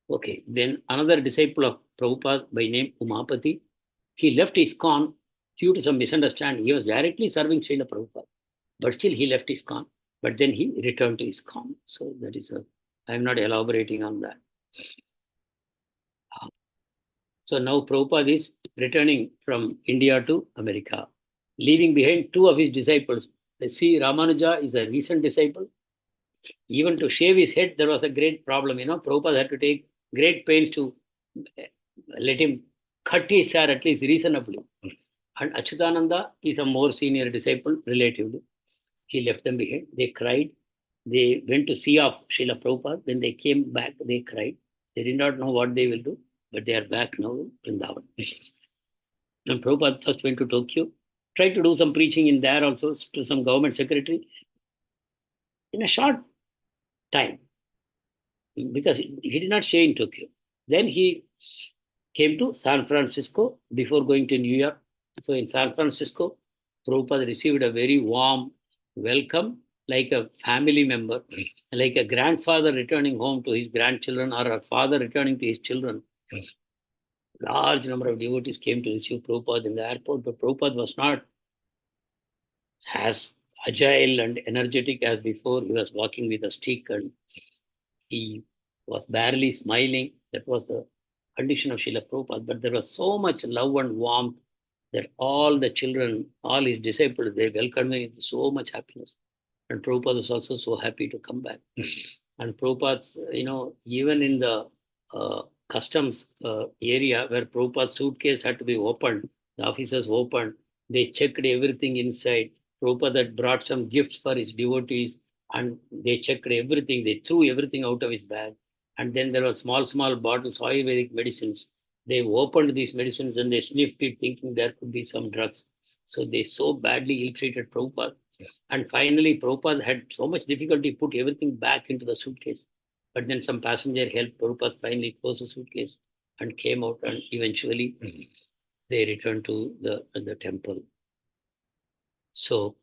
Okay, then another disciple of Prabhupada by name Umapati, he left ISKCON due to some misunderstanding. He was directly serving Srila Prabhupada, but still he left ISKCON. But then he returned to ISKCON. So that is I'm not elaborating on that. So now Prabhupada is returning from India to America, leaving behind two of his disciples. See, Ramanuja is a recent disciple. Even to shave his head, there was a great problem. Prabhupada had to take great pains to let him cut his hair at least reasonably. And Achyutananda is a more senior disciple, relatively. He left them behind. They cried. They went to see off Srila Prabhupada. When they came back, they cried. They did not know what they will do, but they are back now in Vrindavan. And Prabhupada first went to Tokyo, tried to do some preaching in there also to some government secretary. In a short time, because he did not stay in Tokyo. Then he came to San Francisco before going to New York. So in San Francisco, Prabhupada received a very warm welcome, like a family member, like a grandfather returning home to his grandchildren or a father returning to his children. Large number of devotees came to receive Prabhupada in the airport, but Prabhupada was not as agile and energetic as before. He was walking with a stick and he was barely smiling. That was the condition of Srila Prabhupada. But there was so much love and warmth that all the children, all his disciples, they welcomed him with so much happiness. And Prabhupada was also so happy to come back. And Prabhupada's, even in the customs area where Prabhupada's suitcase had to be opened, the officers opened, they checked everything inside. Prabhupada had brought some gifts for his devotees and they checked everything. They threw everything out of his bag. And then there were small bottles, Ayurvedic medicines. They opened these medicines and they sniffed it thinking there could be some drugs. So they so badly ill-treated Prabhupada. And finally, Prabhupada had so much difficulty put everything back into the suitcase. But then some passenger helped Prabhupada finally close the suitcase and came out and eventually they returned to the temple. So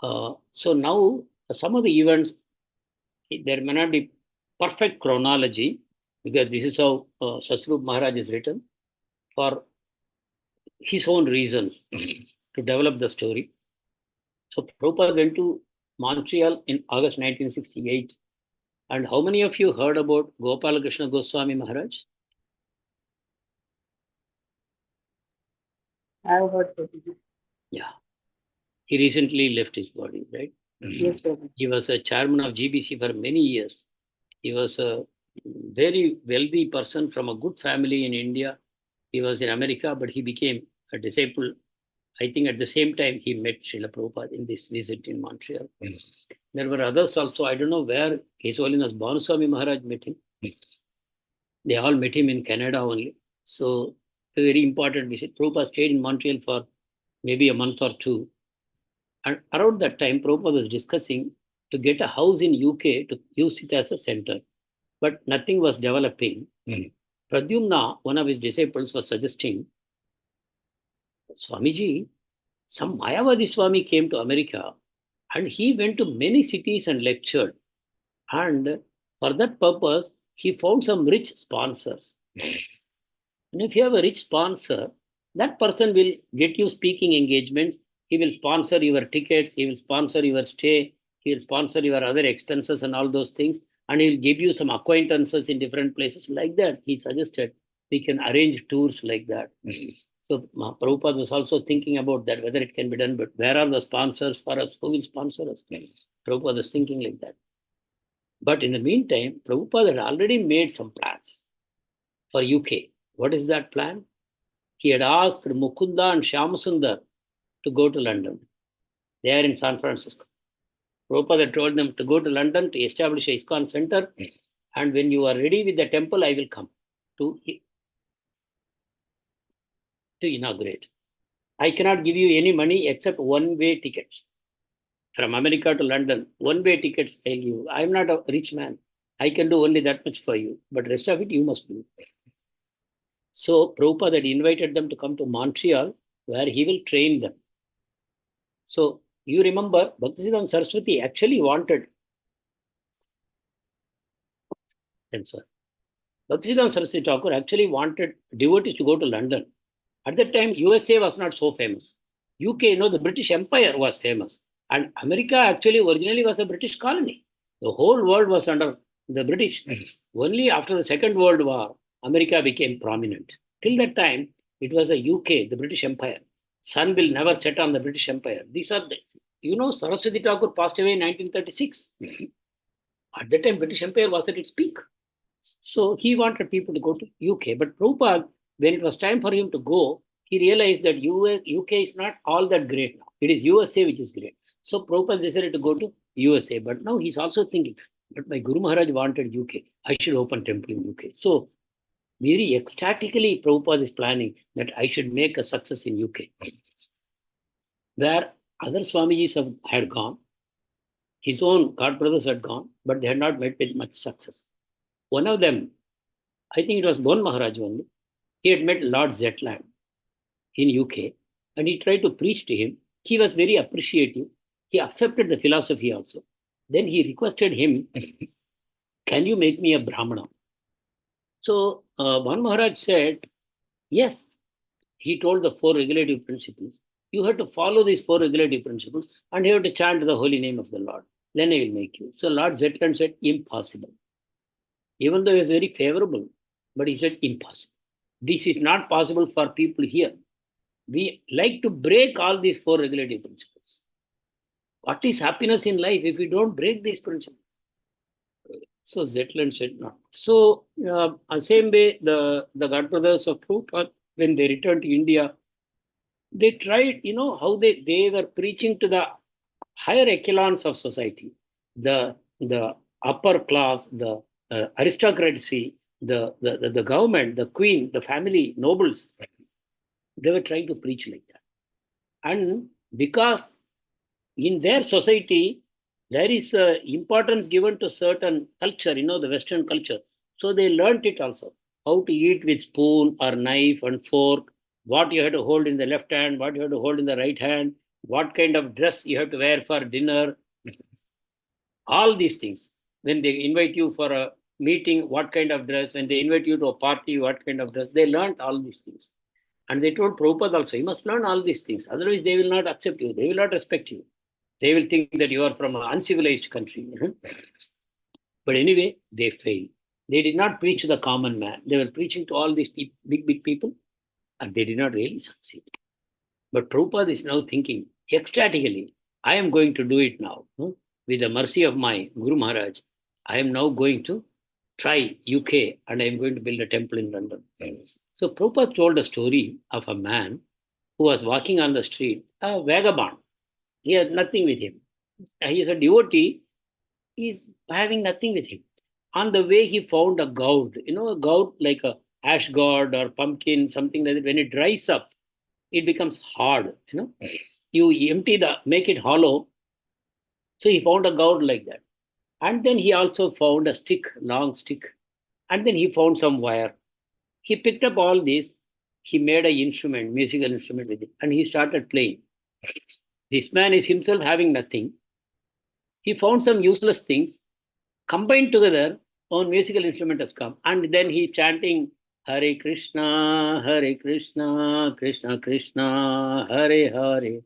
now some of the events, there may not be perfect chronology because this is how Sasrup Maharaj is written for his own reasons to develop the story. So Prabhupada went to Montreal in August 1968. And how many of you heard about Gopalakrishna Goswami Maharaj? I have heard Prabhuji. Yeah. He recently left his body, right? Yes, Prabhuji. He was a chairman of GBC for many years. He was a very wealthy person from a good family in India. He was in America, but he became a disciple. I think at the same time, he met Srila Prabhupada in this visit in Montreal. There were others also. I don't know where His Holiness Bhanuswami Maharaj met him. They all met him in Canada only. So a very important visit. Prabhupada stayed in Montreal for maybe a month or two. And around that time, Prabhupada was discussing to get a house in UK to use it as a center. But nothing was developing. Pradyumna, one of his disciples, was suggesting, Swamiji, some Mayavadi Swami came to America and he went to many cities and lectured. And for that purpose, he found some rich sponsors. And if you have a rich sponsor, that person will get you speaking engagements. He will sponsor your tickets. He will sponsor your stay. He will sponsor your other expenses and all those things. And he will give you some acquaintances in different places like that. He suggested we can arrange tours like that. So Prabhupada was also thinking about that, whether it can be done, but where are the sponsors for us? Who will sponsor us? Prabhupada was thinking like that. But in the meantime, Prabhupada had already made some plans for UK. What is that plan? He had asked Mukunda and Shyamasundar to go to London. They are in San Francisco. Prabhupada told them to go to London to establish a ISKCON center. And when you are ready with the temple, I will come to inaugurate. I cannot give you any money except one-way tickets. From America to London, one-way tickets I'll give you. I'm not a rich man. I can do only that much for you. But rest of it, you must do. So Prabhupada had invited them to come to Montreal, where he will train them. So you remember, Bhaktisiddhanta Saraswati actually wanted, Bhaktisiddhanta Saraswati Thakur actually wanted devotees to go to London. At that time, USA was not so famous. UK, the British Empire was famous. And America actually originally was a British colony. The whole world was under the British. Only after the Second World War, America became prominent. Till that time, it was a UK, the British Empire. Sun will never set on the British Empire. These are the, Saraswati Thakur passed away in 1936. At that time, British Empire was at its peak. So he wanted people to go to UK. But Prabhupada, when it was time for him to go, he realized that UK is not all that great now. It is USA which is great. So Prabhupada decided to go to USA. But now he's also thinking, but my Guru Maharaj wanted UK. I should open temple in UK. So very ecstatically, Prabhupada is planning that I should make a success in UK. Where other Swamijis had gone, his own God brothers had gone, but they had not met with much success. One of them, I think it was Bon Maharaj only, he had met Lord Zetland in UK, and he tried to preach to him. He was very appreciative. He accepted the philosophy also. Then he requested him, can you make me a Brahmana? So Bon Maharaj said, yes. He told the 4 regulative principles. You have to follow these 4 regulative principles, and you have to chant the holy name of the Lord. Then I will make you. So Lord Zetland said, impossible. Even though he was very favorable, but he said, impossible. This is not possible for people here. We like to break all these 4 regulative principles. What is happiness in life if we don't break these principles? So Zetland said, no. So same way, the God brothers of Prabhupada, when they returned to India, they tried, how they were preaching to the higher echelons of society, the upper class, the aristocracy, the government, the queen, the family, nobles. They were trying to preach like that. And because in their society, there is importance given to certain culture, the Western culture. So they learned it also, how to eat with spoon or knife and fork, what you have to hold in the left hand, what you have to hold in the right hand, what kind of dress you have to wear for dinner. All these things. When they invite you for a meeting, what kind of dress? When they invite you to a party, what kind of dress? They learned all these things. And they told Prabhupada also, you must learn all these things. Otherwise, they will not accept you. They will not respect you. They will think that you are from an uncivilized country. But anyway, they failed. They did not preach to the common man. They were preaching to all these big people, and they did not really succeed. But Prabhupada is now thinking ecstatically, I am going to do it now. With the mercy of my Guru Maharaj, I am now going to try UK, and I am going to build a temple in London. So Prabhupada told a story of a man who was walking on the street, a vagabond. He had nothing with him. He is a devotee. He is having nothing with him. On the way, he found a gourd. A gourd like a ash gourd or pumpkin, something like that. When it dries up, it becomes hard. You make it hollow. So he found a gourd like that. And then he also found a stick, long stick. And then he found some wire. He picked up all this. He made an instrument, musical instrument with it. And he started playing. This man is himself having nothing. He found some useless things. Combined together, one musical instrument has come. And then he's chanting, Hare Krishna, Krishna Krishna, Hare Hare,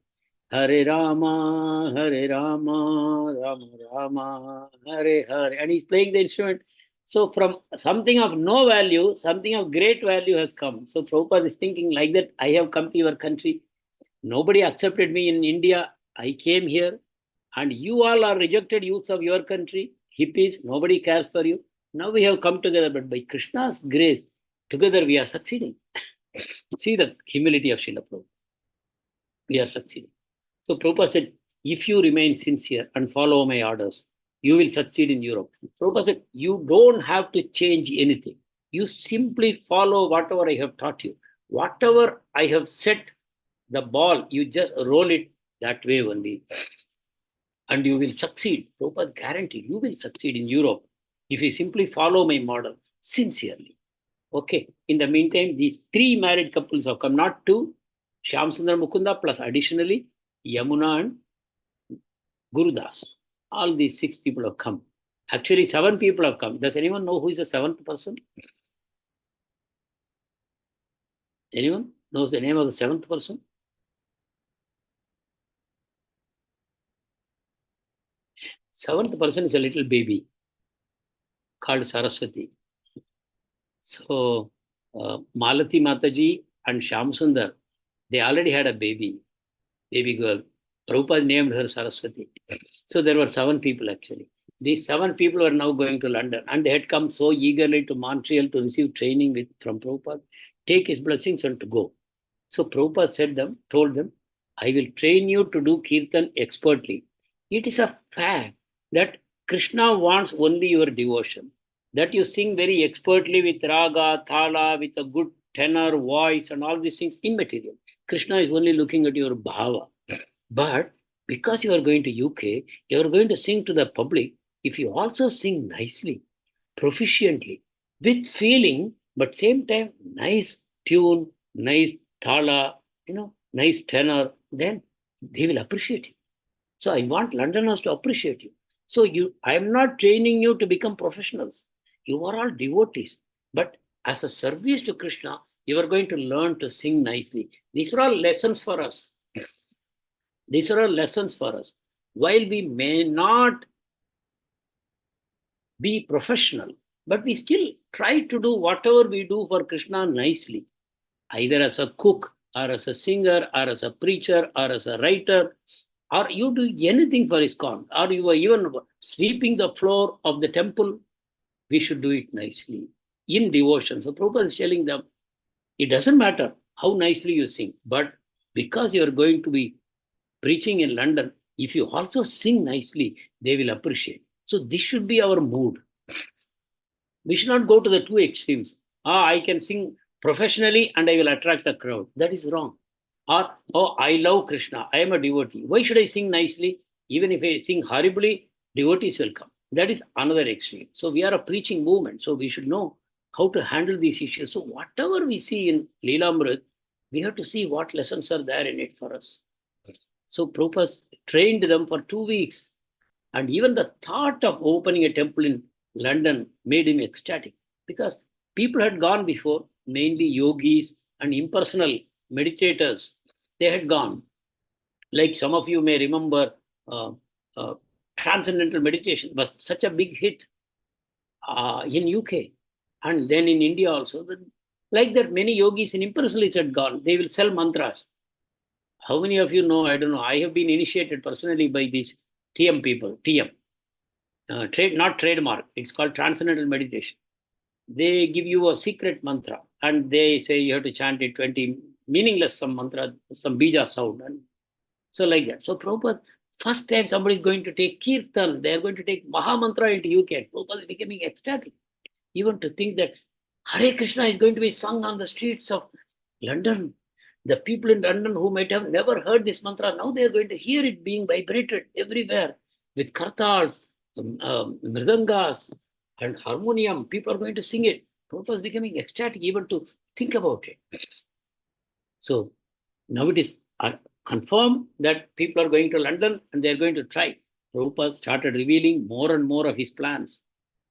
Hare Rama, Hare Rama, Rama Rama, Hare Hare. And he's playing the instrument. So from something of no value, something of great value has come. So Prabhupada is thinking like that, I have come to your country. Nobody accepted me in India. I came here. And you all are rejected youths of your country, hippies, nobody cares for you. Now we have come together, but by Krishna's grace, together we are succeeding. See the humility of Srila Prabhupada. We are succeeding. So Prabhupada said, if you remain sincere and follow my orders, you will succeed in Europe. Prabhupada said, you don't have to change anything. You simply follow whatever I have taught you. Whatever I have set the ball, you just roll it that way only. And you will succeed. Prabhupada guaranteed you will succeed in Europe if you simply follow my model sincerely. Okay. In the meantime, these three married couples have come, not two, Shyamsundar Mukunda, plus additionally Yamuna and Gurudas. All these 6 people have come. Actually, 7 people have come. Does anyone know who is the 7th person? Anyone knows the name of the 7th person? Seventh person is a little baby called Saraswati. So Malati Mataji and Shyamsundar, they already had a baby girl. Prabhupada named her Saraswati. So there were 7 people actually. These 7 people were now going to London, and they had come so eagerly to Montreal to receive training from Prabhupada, take his blessings and to go. So Prabhupada told them, I will train you to do kirtan expertly. It is a fact that Krishna wants only your devotion. That you sing very expertly with raga, thala, with a good tenor, voice, and all these things, immaterial. Krishna is only looking at your bhava. But because you are going to UK, you are going to sing to the public. If you also sing nicely, proficiently, with feeling, but same time, nice tune, nice thala, nice tenor, then they will appreciate you. So I want Londoners to appreciate you. So I am not training you to become professionals. You are all devotees. But as a service to Krishna, you are going to learn to sing nicely. These are all lessons for us. These are all lessons for us. While we may not be professional, but we still try to do whatever we do for Krishna nicely, either as a cook, or as a singer, or as a preacher, or as a writer, or you do anything for ISKCON, or you are even sweeping the floor of the temple, we should do it nicely, in devotion. So Prabhupada is telling them, it doesn't matter how nicely you sing, but because you are going to be preaching in London, if you also sing nicely, they will appreciate. So this should be our mood. We should not go to the 2 extremes. I can sing professionally and I will attract a crowd. That is wrong. Or, I love Krishna. I am a devotee. Why should I sing nicely? Even if I sing horribly, devotees will come. That is another extreme. So we are a preaching movement. So we should know how to handle these issues. So whatever we see in Leelamrit, we have to see what lessons are there in it for us. So Prabhupada trained them for 2 weeks. And even the thought of opening a temple in London made him ecstatic, because people had gone before, mainly yogis and impersonal meditators. They had gone. Like some of you may remember, transcendental meditation was such a big hit in UK and then in India also. But like that, many yogis and impersonalists had gone. They will sell mantras. How many of you know? I don't know. I have been initiated personally by these TM people, TM. Not trademark. It's called transcendental meditation. They give you a secret mantra and they say you have to chant it 20 meaningless, some mantra, some bija sound. And so like that. So Prabhupada, first time somebody is going to take kirtan, they are going to take Maha Mantra into UK. Prabhupada is becoming ecstatic. Even to think that Hare Krishna is going to be sung on the streets of London. The people in London who might have never heard this mantra, now they are going to hear it being vibrated everywhere with kartals, mridangas, and harmonium. People are going to sing it. Prabhupada is becoming ecstatic even to think about it. So now it is confirmed that people are going to London and they are going to try. Prabhupada started revealing more and more of his plans.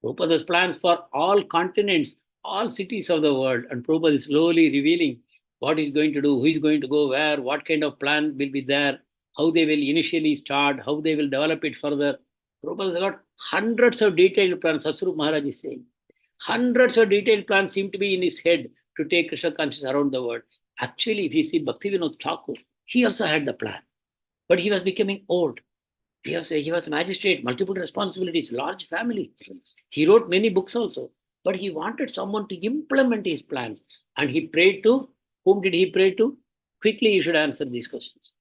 Prabhupada has plans for all continents, all cities of the world, and Prabhupada is slowly revealing what he's going to do, who is going to go where, what kind of plan will be there. how they will initially start, how they will develop it further. Prabhupada has got hundreds of detailed plans. Sasrup Maharaj is saying. Hundreds of detailed plans seem to be in his head to take Krishna consciousness around the world. Actually, if you see Bhaktivinoda Thakur, he also had the plan, but he was becoming old. He was a magistrate, multiple responsibilities, large family. He wrote many books also, but he wanted someone to implement his plans. And he prayed to, whom did he pray to? Quickly, you should answer these questions.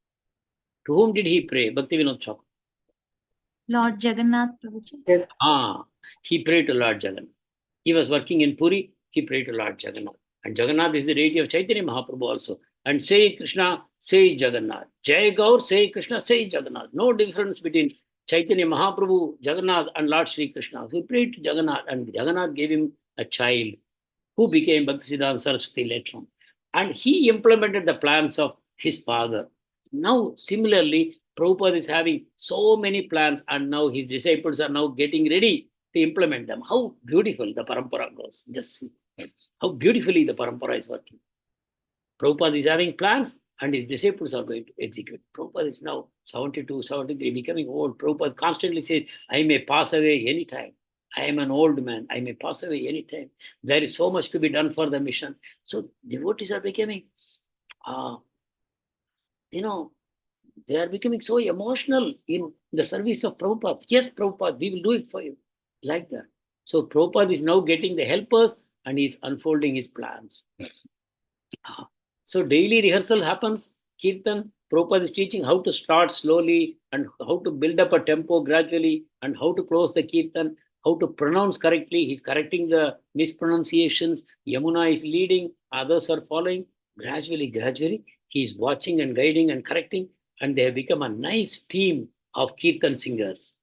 To whom did he pray? Bhaktivinoda Thakur. Lord Jagannath Prabhuji. He prayed to Lord Jagannath. He was working in Puri, he prayed to Lord Jagannath. And Jagannath is the deity of Chaitanya Mahaprabhu also. And say Krishna, say Jagannath. Jai Gaur, say Krishna, say Jagannath. No difference between Chaitanya Mahaprabhu, Jagannath, and Lord Sri Krishna. He prayed to Jagannath, and Jagannath gave him a child who became Bhaktisiddhanta Saraswati later on. And he implemented the plans of his father. Now, similarly, Prabhupada is having so many plans, and now his disciples are now getting ready to implement them. How beautiful the parampara goes. Just see how beautifully the parampara is working. Prabhupada is having plans, and his disciples are going to execute. Prabhupada is now 72, 73, becoming old. Prabhupada constantly says, I may pass away anytime. I am an old man. I may pass away anytime. There is so much to be done for the mission. So devotees are becoming, they are becoming so emotional in the service of Prabhupada. Yes, Prabhupada, we will do it for you. Like that. So Prabhupada is now getting the helpers, and he is unfolding his plans. So daily rehearsal happens, Kirtan. Prabhupada is teaching how to start slowly and how to build up a tempo gradually and how to close the Kirtan, how to pronounce correctly. He's correcting the mispronunciations. Yamuna is leading, others are following. Gradually, he is watching and guiding and correcting, and they have become a nice team of Kirtan singers.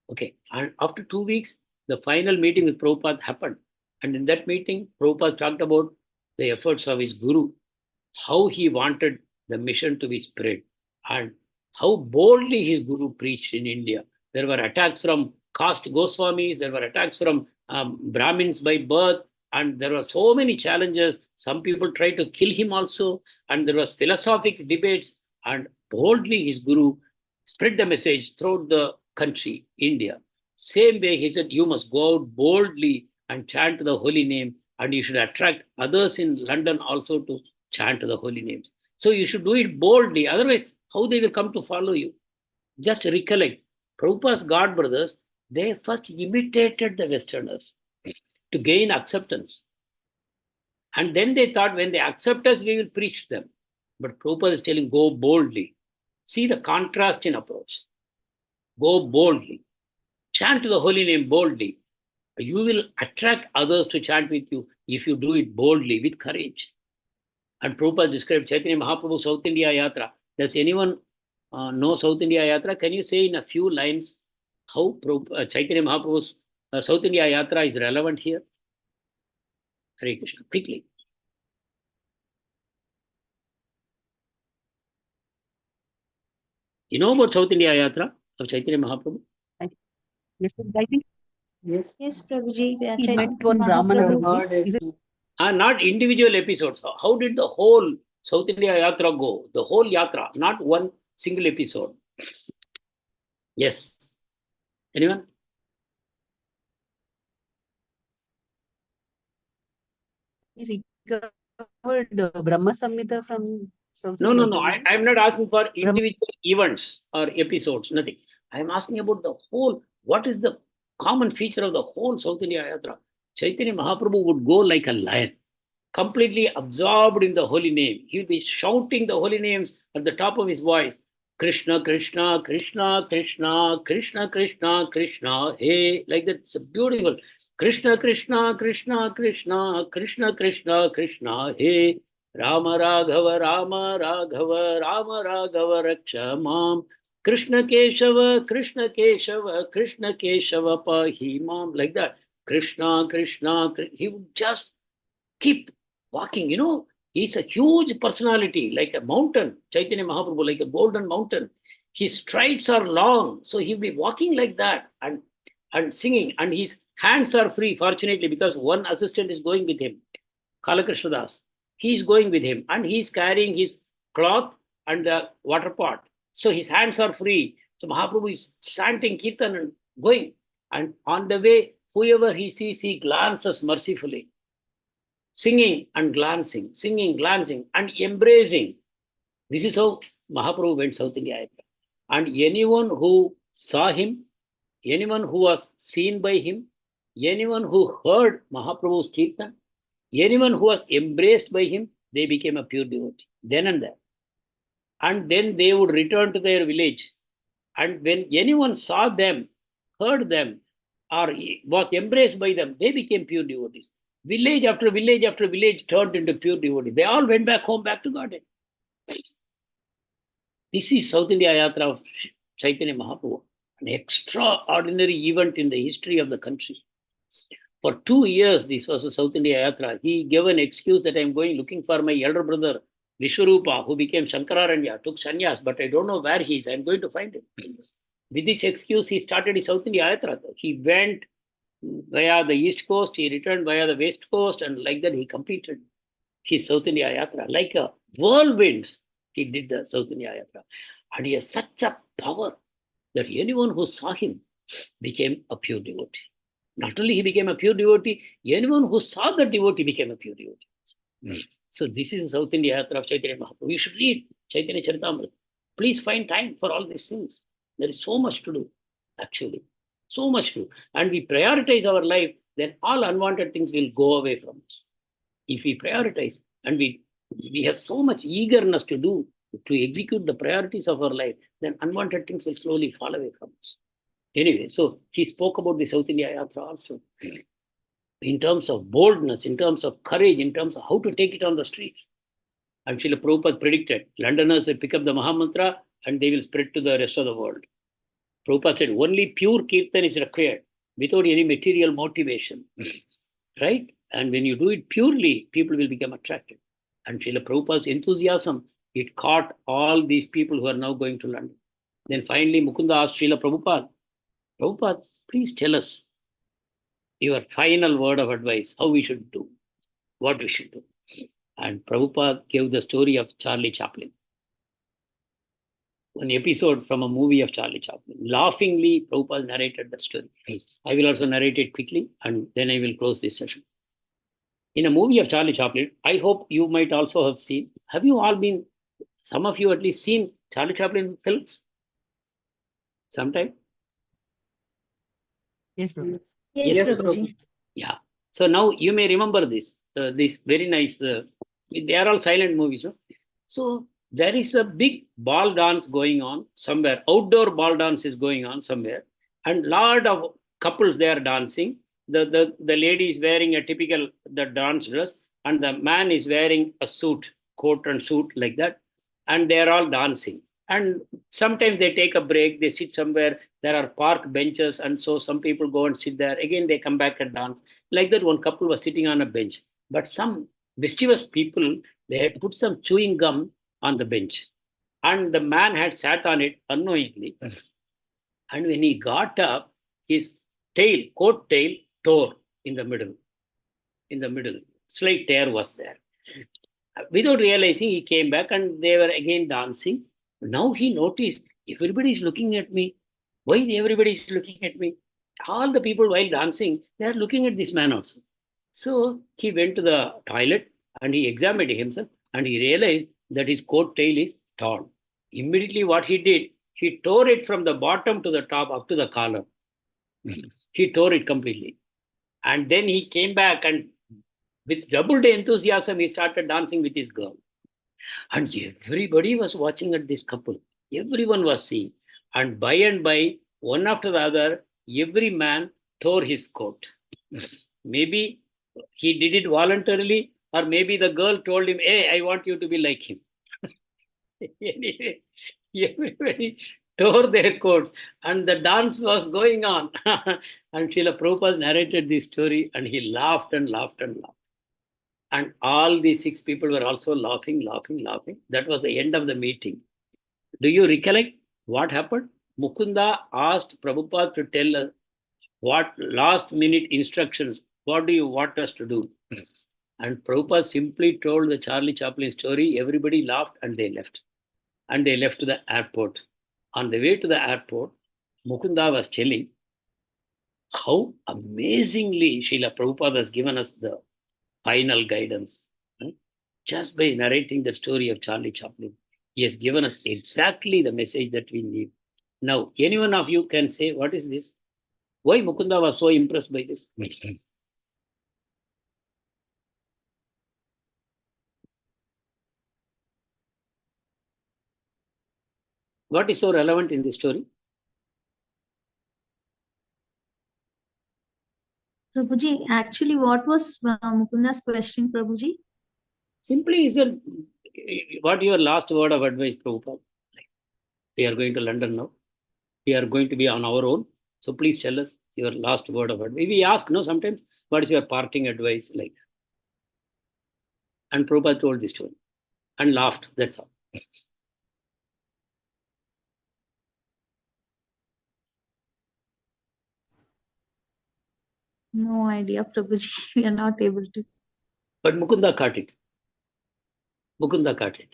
Okay, and after 2 weeks, the final meeting with Prabhupada happened. And in that meeting, Prabhupada talked about the efforts of his guru, how he wanted the mission to be spread, and how boldly his guru preached in India. There were attacks from caste Goswamis, there were attacks from Brahmins by birth, and there were so many challenges. Some people tried to kill him also, and there was philosophic debates, and boldly his guru spread the message throughout the country, India. Same way he said, you must go out boldly and chant the holy name, and you should attract others in London also to chant the holy names. So you should do it boldly. Otherwise, how they will come to follow you? Just recollect, Prabhupada's God brothers, they first imitated the Westerners to gain acceptance. And then they thought, when they accept us, we will preach them. But Prabhupada is telling, go boldly. See the contrast in approach. Go boldly. Chant the holy name boldly. You will attract others to chant with you if you do it boldly, with courage. And Prabhupada described Chaitanya Mahaprabhu South India Yatra. Does anyone know South India Yatra? Can you say in a few lines how Chaitanya Mahaprabhu's South India Yatra is relevant here? Hare Krishna, quickly. You know about South India Yatra of Chaitanya Mahaprabhu? Yes, I think Yes. Yes, Prabhuji. he met one Brahmana. Mahaprabhu. Is it Not individual episodes. How did the whole South India Yatra go? The whole Yatra, not one single episode. Yes. Anyone? he recovered Brahma Samhita from something? No. I'm not asking for individual events or episodes, nothing. I'm asking about the whole. What is the common feature of the whole South India Yatra? Chaitanya Mahaprabhu would go like a lion, completely absorbed in the holy name. He would be shouting the holy names at the top of his voice. Krishna, Krishna, Krishna, Krishna, Krishna, Krishna, Krishna, hey, like that. It's beautiful. Krishna, Krishna, Krishna, Krishna, Krishna, Krishna, Krishna, hey, Rama Raghava, Rama Raghava, Rama Raghava, Raksha Mam. Krishna Keshava, Krishna Keshava, Krishna Keshava, Pahi Mam. Like that. Krishna, Krishna, he would just keep walking. He's a huge personality, like a mountain. Chaitanya Mahaprabhu, like a golden mountain. His strides are long, so he'll be walking like that and singing. And his hands are free, fortunately, because one assistant is going with him, Kalakrishna Das. He is going with him, and he's carrying his cloth and the water pot. So his hands are free. So Mahaprabhu is chanting Kirtan and going. And on the way, whoever he sees, he glances mercifully, singing and glancing, and embracing. This is how Mahaprabhu went South India Yatra. And anyone who saw him, anyone who was seen by him, anyone who heard Mahaprabhu's Kirtan, anyone who was embraced by him, they became a pure devotee, then and there. And then they would return to their village. And when anyone saw them, heard them, or was embraced by them, they became pure devotees. Village after village after village turned into pure devotees. They all went back home, back to Godhead. This is South India Yatra of Chaitanya Mahaprabhu, an extraordinary event in the history of the country. For 2 years, this was a South India Yatra. He gave an excuse that I'm going looking for my elder brother, Vishwarupa, who became Shankararanya, took sannyas, but I don't know where he is. I'm going to find him. With this excuse, he started his South India Yatra. He went via the East Coast, he returned via the West Coast, and like that, he completed his South India Yatra. Like a whirlwind, he did the South India Yatra. And he has such a power that anyone who saw him became a pure devotee. Not only he became a pure devotee, anyone who saw the devotee became a pure devotee. So this is South India Yatra of Chaitanya Mahaprabhu. You should read Chaitanya Charitamrita. Please find time for all these things. There is so much to do, actually. So much to do. And we prioritize our life, then all unwanted things will go away from us. If we prioritize and we have so much eagerness to execute the priorities of our life, then unwanted things will slowly fall away from us. Anyway, so he spoke about the South India Yatra also. In terms of boldness, in terms of courage, in terms of how to take it on the streets. And Srila Prabhupada predicted, Londoners will pick up the Mahamantra and they will spread to the rest of the world. Prabhupada said, only pure Kirtan is required without any material motivation. Right? And when you do it purely, people will become attracted. And Srila Prabhupada's enthusiasm, it caught all these people who are now going to London. Then finally, Mukunda asked Srila Prabhupada, Prabhupada, please tell us your final word of advice, how we should do, what we should do. And Prabhupada gave the story of Charlie Chaplin. An episode from a movie of Charlie Chaplin. Laughingly, Prabhupada narrated that story. I will also narrate it quickly and then I will close this session. In a movie of Charlie Chaplin, I hope you might also have seen, have you all been, some of you at least seen Charlie Chaplin films? Sometime? Yes, Prabhu. Yes, Prabhuji. Yeah. So now you may remember this very nice, they are all silent movies. No? So there is a big ball dance going on somewhere, outdoor ball dance is going on somewhere, and lot of couples, they are dancing. The lady is wearing a typical dance dress, and the man is wearing a suit, coat and suit like that, and they are all dancing. And sometimes they take a break, they sit somewhere, there are park benches, and so some people go and sit there. Again, they come back and dance. Like that, one couple was sitting on a bench. But some mischievous people, they had put some chewing gum on the bench. And the man had sat on it unknowingly. And when he got up, his tail, coat tail, tore in the middle. In the middle. Slight tear was there. Without realizing, he came back and they were again dancing. Now he noticed, everybody is looking at me. Why everybody is looking at me? All the people while dancing, they are looking at this man also. So he went to the toilet and he examined himself and he realized that his coat tail is torn. Immediately what he did, he tore it from the bottom to the top up to the collar. He tore it completely. And then he came back and with doubled enthusiasm, he started dancing with his girl. And everybody was watching at this couple. Everyone was seeing. And by, one after the other, every man tore his coat. Maybe he did it voluntarily, or maybe the girl told him, hey, I want you to be like him. Anyway, everybody tore their coats and the dance was going on. And Srila Prabhupada narrated this story and he laughed and laughed and laughed. And all these 6 people were also laughing. That was the end of the meeting. Do you recollect what happened? Mukunda asked Prabhupada to tell us what last minute instructions, what do you want us to do? And Prabhupada simply told the Charlie Chaplin story. Everybody laughed and they left. and they left to the airport. On the way to the airport, Mukunda was telling how amazingly Srila Prabhupada has given us the final guidance. Just by narrating the story of Charlie Chaplin, he has given us exactly the message that we need. Now, any one of you can say, what is this? Why Mukunda was so impressed by this? What is so relevant in this story? Prabhuji, actually, what was Mukunda's question, Prabhuji? Simply is a, what your last word of advice, Prabhupada? We are going to London now. We are going to be on our own. So please tell us your last word of advice. We ask, no, sometimes, what is your parting advice like? And Prabhupada told this story and laughed. That's all. No idea, Prabhuji. We are not able to. But Mukunda caught it. Mukunda caught it.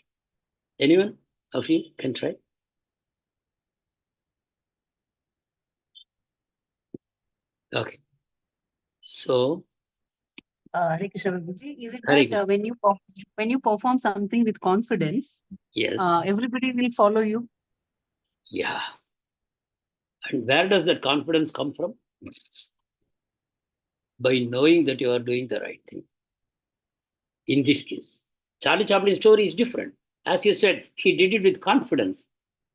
Anyone of you can try? Okay. So, Hare Krishna Prabhuji, is it Hare that when you perform something with confidence, yes. everybody will follow you? Yeah. And where does that confidence come from? By knowing that you are doing the right thing. In this case, Charlie Chaplin's story is different. As you said, he did it with confidence.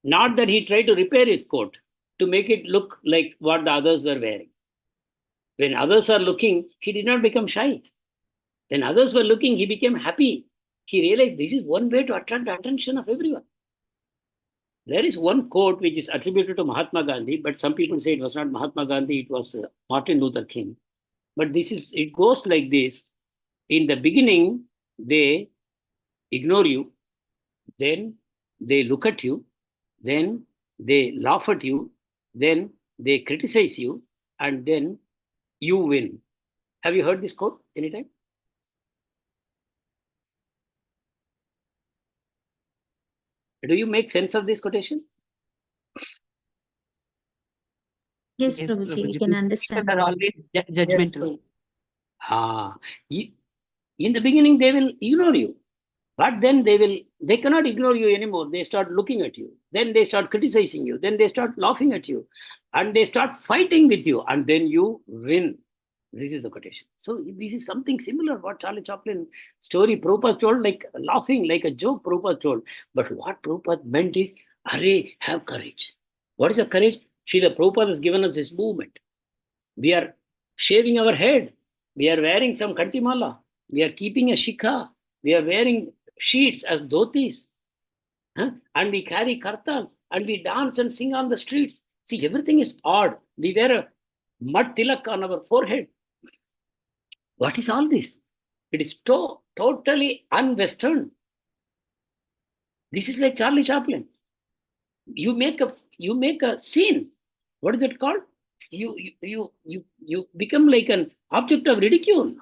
Not that he tried to repair his coat to make it look like what the others were wearing. When others are looking, he did not become shy. When others were looking, he became happy. He realized this is one way to attract the attention of everyone. There is one quote which is attributed to Mahatma Gandhi, but some people say it was not Mahatma Gandhi, it was Martin Luther King. But it goes like this. In the beginning, they ignore you, then they look at you, then they laugh at you, then they criticize you, and then you win. Have you heard this quote anytime? Do you make sense of this quotation? Yes, Prabhuji, we can understand. People are always judgmental. In the beginning, they will ignore you. But then they cannot ignore you anymore. They start looking at you. Then they start criticizing you. Then they start laughing at you. And they start fighting with you. And then you win. This is the quotation. So this is something similar what Charlie Chaplin story Prabhupada told, like laughing, like a joke Prabhupada told. But what Prabhupada meant is, Array, have courage. What is the courage? Srila Prabhupada has given us this movement. We are shaving our head. We are wearing some kantimala. We are keeping a shikha. We are wearing sheets as dhotis. And we carry kartas. And we dance and sing on the streets. See, everything is odd. We wear a mud tilak on our forehead. What is all this? It is totally un-Western. This is like Charlie Chaplin. You make a scene. What is it called? You become like an object of ridicule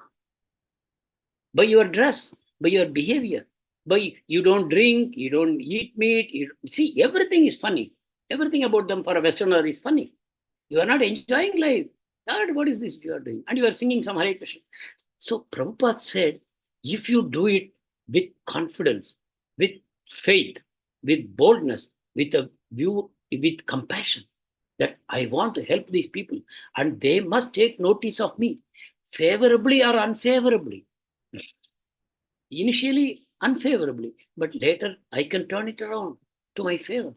by your dress, by your behavior, by you don't drink, you don't eat meat. See, everything is funny. Everything about them for a Westerner is funny. You are not enjoying life. God, what is this you are doing? And you are singing some Hare Krishna. So Prabhupada said, if you do it with confidence, with faith, with boldness, with a view, with compassion, that I want to help these people and they must take notice of me, favorably or unfavorably. Initially unfavorably, but later I can turn it around to my favor.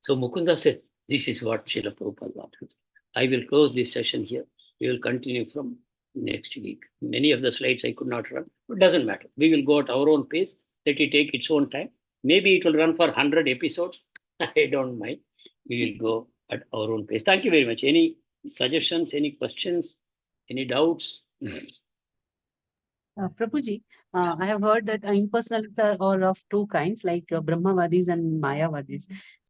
So Mukunda said, this is what Srila Prabhupada wanted. I will close this session here. We will continue from next week. Many of the slides I could not run. It doesn't matter. We will go at our own pace. Let it take its own time. Maybe it will run for 100 episodes. I don't mind. We will go at our own pace. Thank you very much. Any suggestions, any questions, any doubts? Prabhuji, I have heard that impersonalists are of two kinds, like Brahmavadis and Mayavadis.